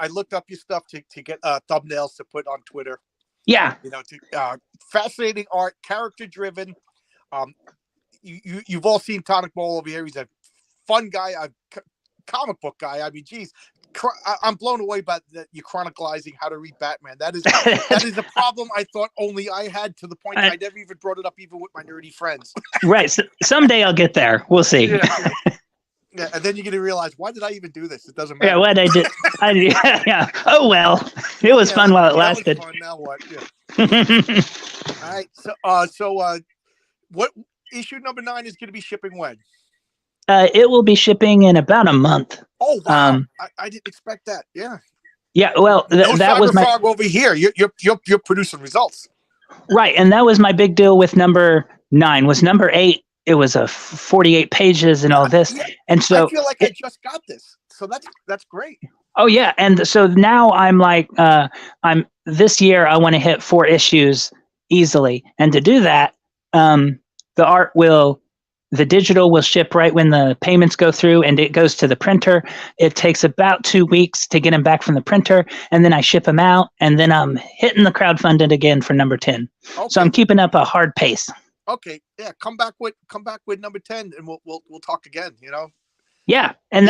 looked up your stuff to get thumbnails to put on Twitter. Yeah, fascinating art, character driven. You've all seen Tonicmole over here. He's a fun guy, a comic book guy. I mean, geez. I'm blown away by that you're chronicalizing how to read Batman. That is a problem I thought only I had, to the point that I never even brought it up even with my nerdy friends. Right. So someday I'll get there. We'll see. Yeah, and then you're gonna realize, why did I even do this? It doesn't matter. Yeah, what I did. Yeah. Oh well, it was fun while it lasted. Fun. Now what? Yeah. All right. So what issue number 9 is going to be shipping when? It will be shipping in about a month. Oh wow! I didn't expect that. Yeah. Yeah. Well, that was my frog over here. You're producing results. Right, and that was my big deal with number 9. Was number 8? It was 48 pages and all this, and so I feel like I just got this. So that's great. Oh yeah, and so now I'm like, I'm this year I want to hit 4 issues easily, and to do that, the digital will ship right when the payments go through, and it goes to the printer. It takes about 2 weeks to get them back from the printer, and then I ship them out, and then I'm hitting the crowdfunded again for number 10. Okay. So I'm keeping up a hard pace. Okay, yeah, come back with number 10, and we'll talk again. You know. Yeah, and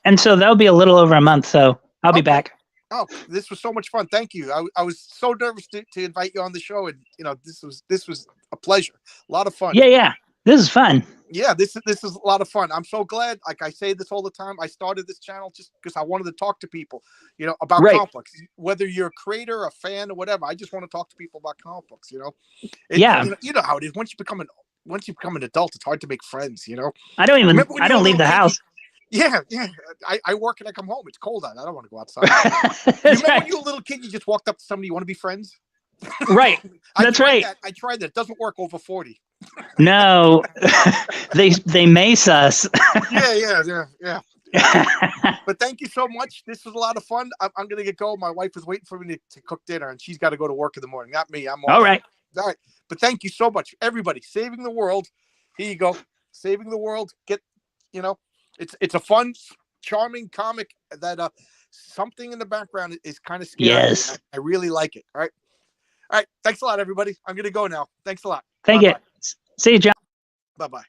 and so that'll be a little over a month. So I'll be back. Oh, this was so much fun. Thank you. I was so nervous to invite you on the show, and this was a pleasure. A lot of fun. Yeah. This is fun. Yeah, this is a lot of fun. I'm so glad. Like I say this all the time, I started this channel just because I wanted to talk to people, about comic books. Whether you're a creator, a fan, or whatever, I just want to talk to people about comic books. You know how it is. Once you become an adult, it's hard to make friends. I don't leave the house. Yeah. I work and I come home. It's cold out. I don't want to go outside. When you were a little kid, you just walked up to somebody, you want to be friends? Right. That's right. I tried that. It doesn't work over 40. No, they mace us. Yeah. But thank you so much. This was a lot of fun. I'm gonna get going. My wife is waiting for me to cook dinner, and she's got to go to work in the morning. Not me. I'm all right. All right. But thank you so much, everybody. Saving the world. Here you go. Saving the world. It's a fun, charming comic that something in the background is kind of scary. Yes. I really like it. All right. Thanks a lot, everybody. I'm gonna go now. Thanks a lot. Thank you. See you, John. Bye-bye.